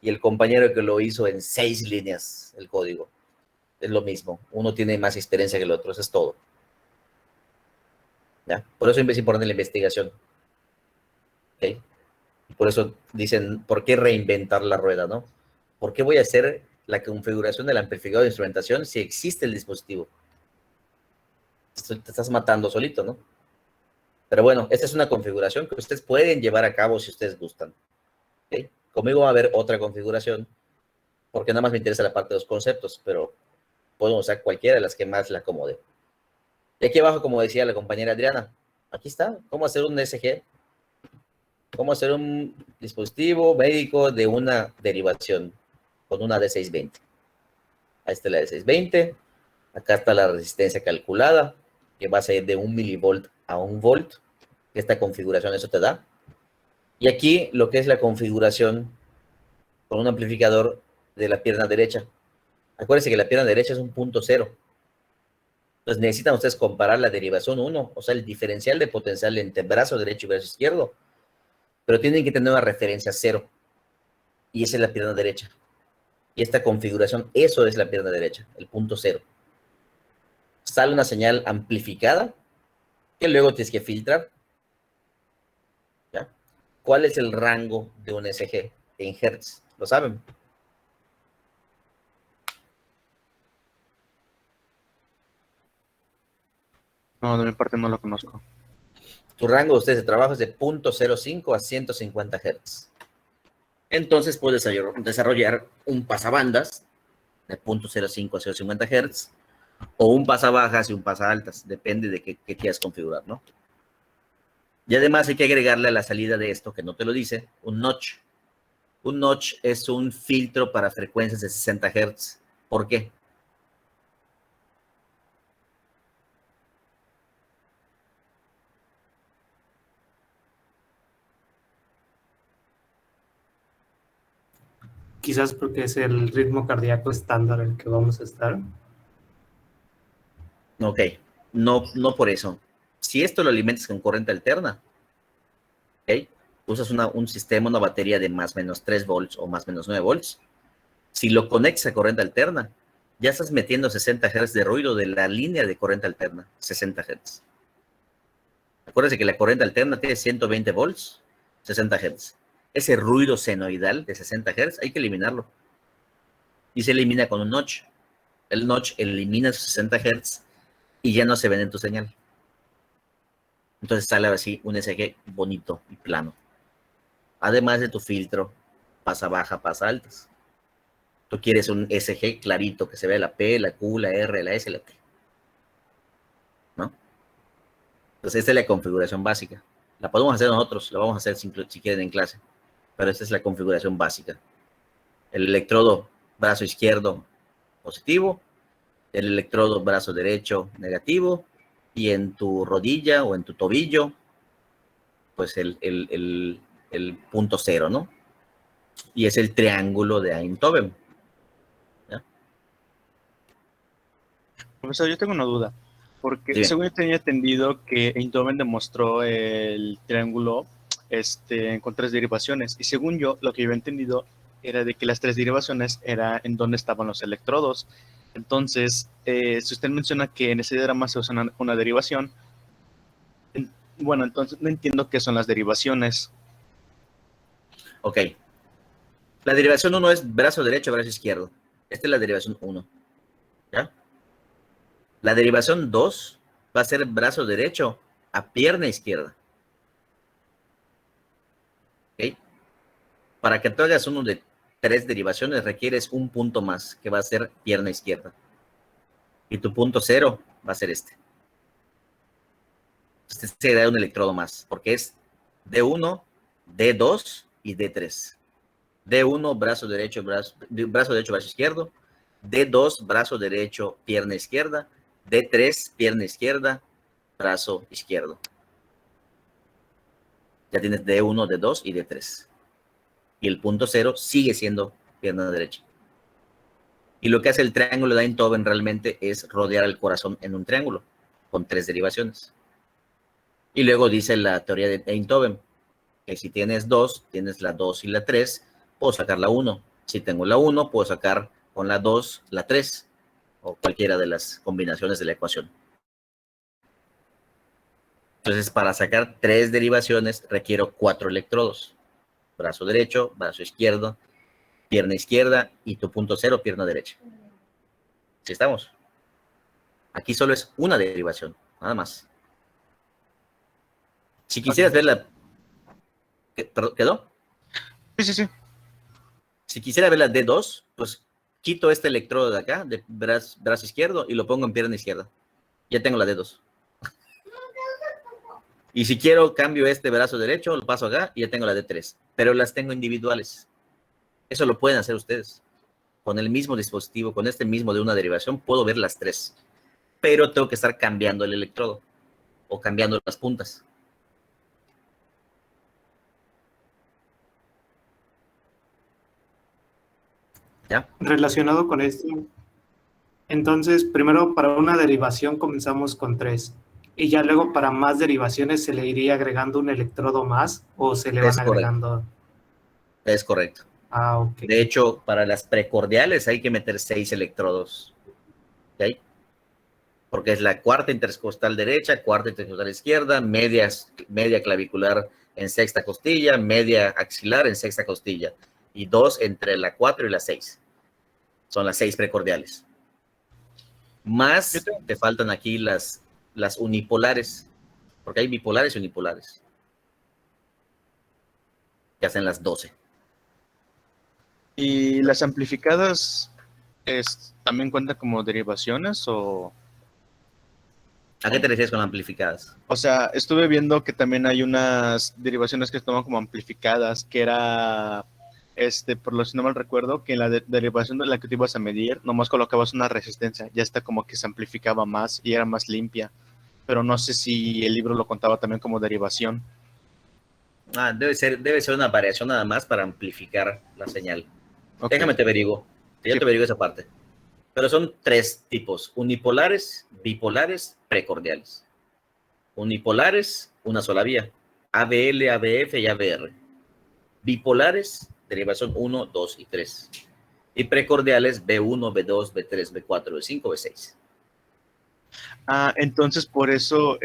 y el compañero que lo hizo en 6 líneas, el código. Es lo mismo. Uno tiene más experiencia que el otro. Eso es todo. ¿Ya? Por eso es importante la investigación. ¿Okay? Y por eso dicen, ¿por qué reinventar la rueda, no? ¿Por qué voy a hacer la configuración del amplificador de instrumentación si existe el dispositivo? Te estás matando solito, ¿no? Pero bueno, esta es una configuración que ustedes pueden llevar a cabo si ustedes gustan. ¿Okay? Conmigo va a haber otra configuración, porque nada más me interesa la parte de los conceptos, pero podemos usar cualquiera de las que más la acomode. Y aquí abajo, como decía la compañera Adriana, aquí está, cómo hacer un SG, cómo hacer un dispositivo médico de una derivación con una D620. Ahí está la D620, acá está la resistencia calculada, que va a ir de 1 milivolt a 1 volt. Esta configuración eso te da. Y aquí lo que es la configuración con un amplificador de la pierna derecha. Acuérdense que la pierna derecha es un punto cero. Entonces necesitan ustedes comparar la derivación 1, o sea, el diferencial de potencial entre brazo derecho y brazo izquierdo. Pero tienen que tener una referencia 0. Y esa es la pierna derecha. Y esta configuración, eso es la pierna derecha, el punto 0. Sale una señal amplificada que luego tienes que filtrar. ¿Ya? ¿Cuál es el rango de un SG en Hertz? ¿Lo saben? No, de mi parte no lo conozco. Tu rango de ustedes de trabajo es de 0.05 a 150 Hz. Entonces puedes desarrollar un pasabandas de 0.05 a 0.50 Hz o un pasabajas y un pasaltas, depende de qué quieras configurar, ¿no? Y además hay que agregarle a la salida de esto, que no te lo dice, un notch. Un notch es un filtro para frecuencias de 60 Hz. ¿Por qué? Quizás porque es el ritmo cardíaco estándar en el que vamos a estar. Ok, no por eso. Si esto lo alimentas con corriente alterna, ¿ok? Usas un sistema, una batería de más o menos 3 volts o más o menos 9 volts. Si lo conectas a corriente alterna, ya estás metiendo 60 Hz de ruido de la línea de corriente alterna, 60 Hz. Acuérdense que la corriente alterna tiene 120 volts, 60 Hz. Ese ruido senoidal de 60 Hz hay que eliminarlo. Y se elimina con un notch. El notch elimina esos 60 Hz y ya no se ven en tu señal. Entonces sale así un SG bonito y plano. Además de tu filtro, pasa baja, pasa altas. Tú quieres un SG clarito, que se vea la P, la Q, la R, la S, la T. Entonces, esta es la configuración básica. La podemos hacer nosotros, la vamos a hacer si quieren en clase, pero esta es la configuración básica. El electrodo brazo izquierdo positivo, el electrodo brazo derecho negativo, y en tu rodilla o en tu tobillo, pues el punto cero, ¿no? Y es el triángulo de Einthoven. ¿Ya? Profesor, yo tengo una duda, porque Dime. según yo tenía entendido que Einthoven demostró el triángulo con 3 derivaciones, y según yo, lo que yo había entendido era de que las 3 derivaciones era en dónde estaban los electrodos. Entonces, si usted menciona que en ese diagrama se usa una derivación, bueno, entonces no entiendo qué son las derivaciones. Ok. La derivación 1 es brazo derecho, brazo izquierdo. Esta es la derivación 1. ¿Ya? La derivación 2 va a ser brazo derecho a pierna izquierda. ¿Ok? Para que tú hagas uno de 3 derivaciones, requieres un punto más, que va a ser pierna izquierda. Y tu punto 0 va a ser este. Este se da un electrodo más, porque es D1, D2 y D3. D1, brazo derecho, brazo izquierdo. D2, brazo derecho, pierna izquierda. D3, pierna izquierda, brazo izquierdo. Ya tienes D1, D2 y D3. Y el punto 0 sigue siendo pierna derecha. Y lo que hace el triángulo de Einthoven realmente es rodear el corazón en un triángulo, con 3 derivaciones. Y luego dice la teoría de Einthoven, que si tienes 2, tienes la 2 y la 3, puedo sacar la 1. Si tengo la 1, puedo sacar con la 2 la 3, o cualquiera de las combinaciones de la ecuación. Entonces, para sacar 3 derivaciones, requiero 4 electrodos. Brazo derecho, brazo izquierdo, pierna izquierda, y tu punto 0, pierna derecha. ¿Sí estamos? Aquí solo es una derivación, nada más. Si quisieras ver la... ¿Quedó? Sí. Si quisiera ver la D2, pues quito este electrodo de acá, de brazo izquierdo, y lo pongo en pierna izquierda. Ya tengo la D2. Y si quiero, cambio este brazo derecho, lo paso acá, y ya tengo la D3. Pero las tengo individuales. Eso lo pueden hacer ustedes. Con el mismo dispositivo, con este mismo de una derivación, puedo ver las 3. Pero tengo que estar cambiando el electrodo, o cambiando las puntas. ¿Ya? Relacionado con esto, entonces, primero para una derivación comenzamos con 3. Y ya luego para más derivaciones se le iría agregando un electrodo más o se le van agregando. Es correcto. Ah, ok. De hecho, para las precordiales hay que meter 6 electrodos. ¿Ok? Porque es la cuarta intercostal derecha, cuarta intercostal izquierda, media clavicular en sexta costilla, media axilar en sexta costilla. Y 2 entre la 4 y la 6. Son las 6 precordiales. Más te faltan aquí las unipolares, porque hay bipolares y unipolares, que hacen las 12. ¿Y las amplificadas también cuentan como derivaciones o...? ¿A qué te refieres con amplificadas? O sea, estuve viendo que también hay unas derivaciones que se toman como amplificadas, que era, por lo si no mal recuerdo, que en la derivación de la que te ibas a medir, nomás colocabas una resistencia, ya está como que se amplificaba más y era más limpia. Pero no sé si el libro lo contaba también como derivación. Debe ser una variación nada más para amplificar la señal. Okay. Déjame te averiguo. Yo te averiguo esa parte. Pero son 3 tipos: unipolares, bipolares, precordiales. Unipolares, una sola vía: ABL, ABF y ABR. Bipolares, derivación 1, 2 y 3. Y precordiales, B1, B2, B3, B4, B5, B6. Entonces por eso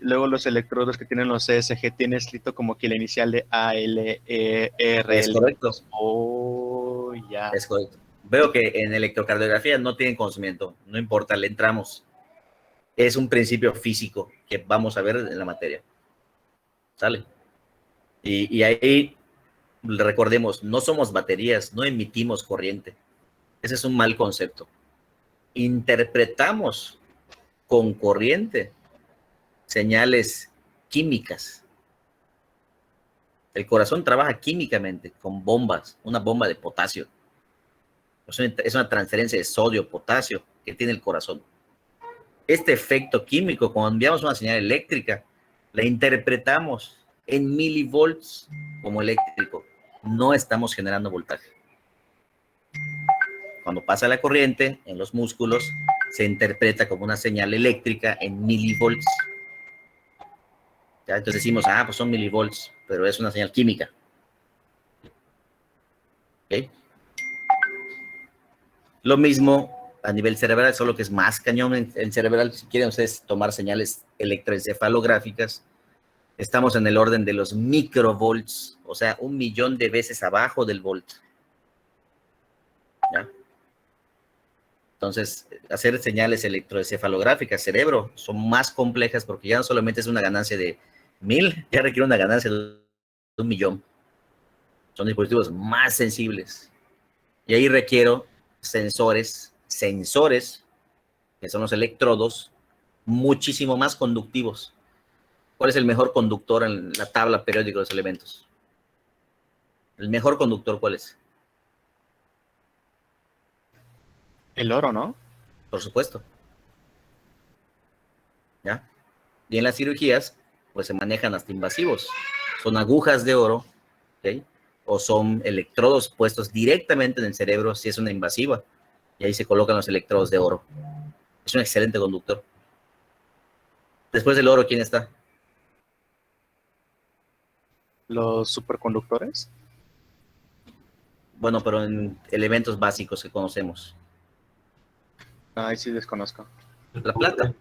luego los electrodos que tienen los CSG tienen escrito como que la inicial de A, L, E, R. Es correcto. Oh, ya. Es correcto. Veo que en electrocardiografía no tienen conocimiento, no importa, le entramos. Es un principio físico que vamos a ver en la materia. ¿Sale? Y ahí recordemos, no somos baterías, no emitimos corriente. Ese es un mal concepto. Interpretamos con corriente señales químicas. El corazón trabaja químicamente con bombas, una bomba de potasio. Es una transferencia de sodio-potasio que tiene el corazón. Este efecto químico, cuando enviamos una señal eléctrica, la interpretamos en milivolts como eléctrico. No estamos generando voltaje. Cuando pasa la corriente en los músculos, se interpreta como una señal eléctrica en milivolts. ¿Ya? Entonces decimos, pues son milivolts, pero es una señal química. ¿Okay? Lo mismo a nivel cerebral, solo que es más cañón en cerebral. Si quieren ustedes tomar señales electroencefalográficas, estamos en el orden de los microvolts, o sea, 1.000.000 de veces abajo del volt. ¿Ya? Entonces, hacer señales electroencefalográficas, cerebro, son más complejas porque ya no solamente es una ganancia de 1.000, ya requiere una ganancia de 1.000.000. Son dispositivos más sensibles. Y ahí requiero sensores, que son los electrodos, muchísimo más conductivos. ¿Cuál es el mejor conductor en la tabla periódica de los elementos? ¿El mejor conductor cuál es? El oro, ¿no? Por supuesto. ¿Ya? Y en las cirugías, pues se manejan hasta invasivos. Son agujas de oro, ¿ok? O son electrodos puestos directamente en el cerebro si es una invasiva. Y ahí se colocan los electrodos de oro. Es un excelente conductor. Después del oro, ¿quién está? Los superconductores. Bueno, pero en elementos básicos que conocemos. Ay, sí, desconozco. La plata,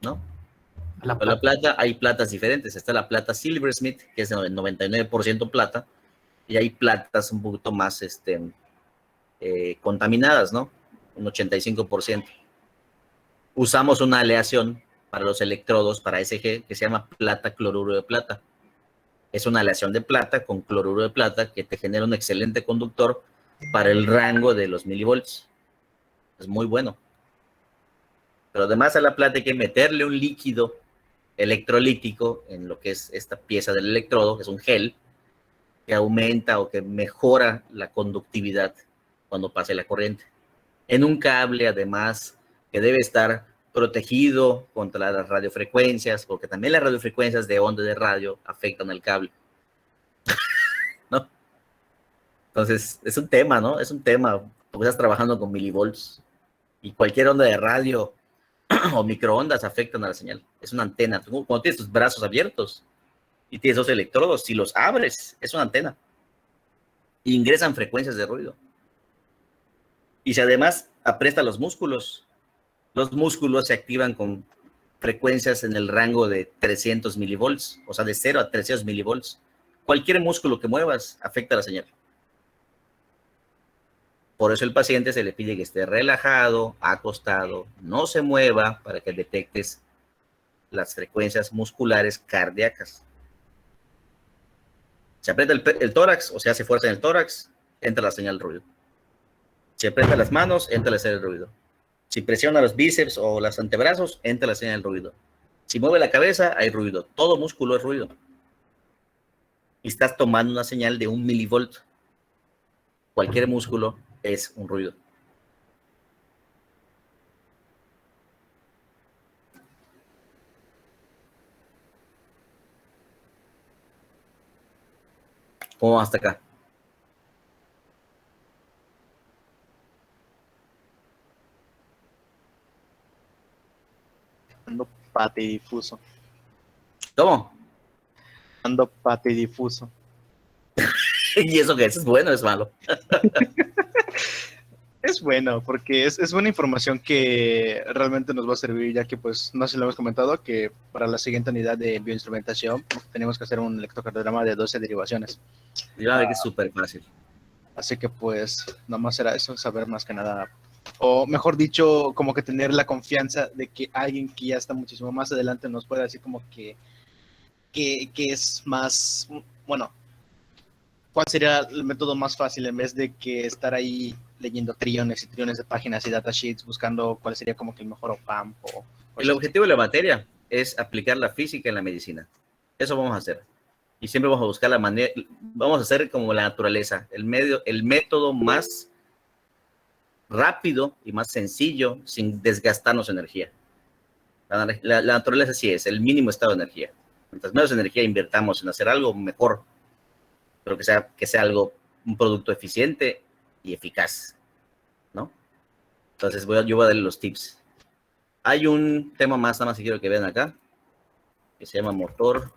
¿no? La Pero la plata, hay platas diferentes. Está la plata silversmith, que es el 99% plata, y hay platas un poquito más contaminadas, ¿no? Un 85%. Usamos una aleación para los electrodos, para SG, que se llama plata cloruro de plata. Es una aleación de plata con cloruro de plata que te genera un excelente conductor para el rango de los milivolts. Es muy bueno. Pero además a la plata hay que meterle un líquido electrolítico en lo que es esta pieza del electrodo, que es un gel, que aumenta o que mejora la conductividad cuando pase la corriente. En un cable, además, que debe estar protegido contra las radiofrecuencias, porque también las radiofrecuencias de onda de radio afectan al cable. ¿No? Entonces, es un tema, ¿no? Es un tema, porque estás trabajando con milivolts y cualquier onda de radio o microondas afectan a la señal. Es una antena. Cuando tienes tus brazos abiertos y tienes dos electrodos, si los abres, es una antena. Y ingresan frecuencias de ruido. Y si además aprieta los músculos se activan con frecuencias en el rango de 300 milivolts, o sea, de 0 a 300 milivolts. Cualquier músculo que muevas afecta a la señal. Por eso el paciente se le pide que esté relajado, acostado, no se mueva para que detectes las frecuencias musculares cardíacas. Se aprieta el tórax o se hace fuerza en el tórax, entra la señal de ruido. Si aprieta las manos, entra la señal de ruido. Si presiona los bíceps o los antebrazos, entra la señal de ruido. Si mueve la cabeza, hay ruido. Todo músculo es ruido. Y estás tomando una señal de 1 milivolt. Cualquier músculo es un ruido. ¿Cómo hasta acá? Ando patidifuso. ¿Cómo? Ando patidifuso. ¿Y eso qué es? ¿Es bueno o es malo? Es bueno, porque es buena información que realmente nos va a servir, ya que, pues, no sé si lo hemos comentado, que para la siguiente unidad de bioinstrumentación tenemos que hacer un electrocardiograma de 12 derivaciones. Yo a ver que es súper fácil. Así que, pues, nomás será eso, saber más que nada. O mejor dicho, como que tener la confianza de que alguien que ya está muchísimo más adelante nos pueda decir como que es más, bueno, ¿cuál sería el método más fácil en vez de que estar ahí leyendo trillones y trillones de páginas y datasheets buscando cuál sería como que el mejor OPAMP? El objetivo de la materia es aplicar la física en la medicina. Eso vamos a hacer. Y siempre vamos a buscar la manera, vamos a hacer como la naturaleza, el método más rápido y más sencillo sin desgastarnos energía. La naturaleza sí es el mínimo estado de energía. Mientras menos energía invirtamos en hacer algo mejor, pero que sea algo, un producto eficiente y eficaz, ¿no? Entonces yo voy a darle los tips. Hay un tema más, nada más que quiero que vean acá, que se llama motor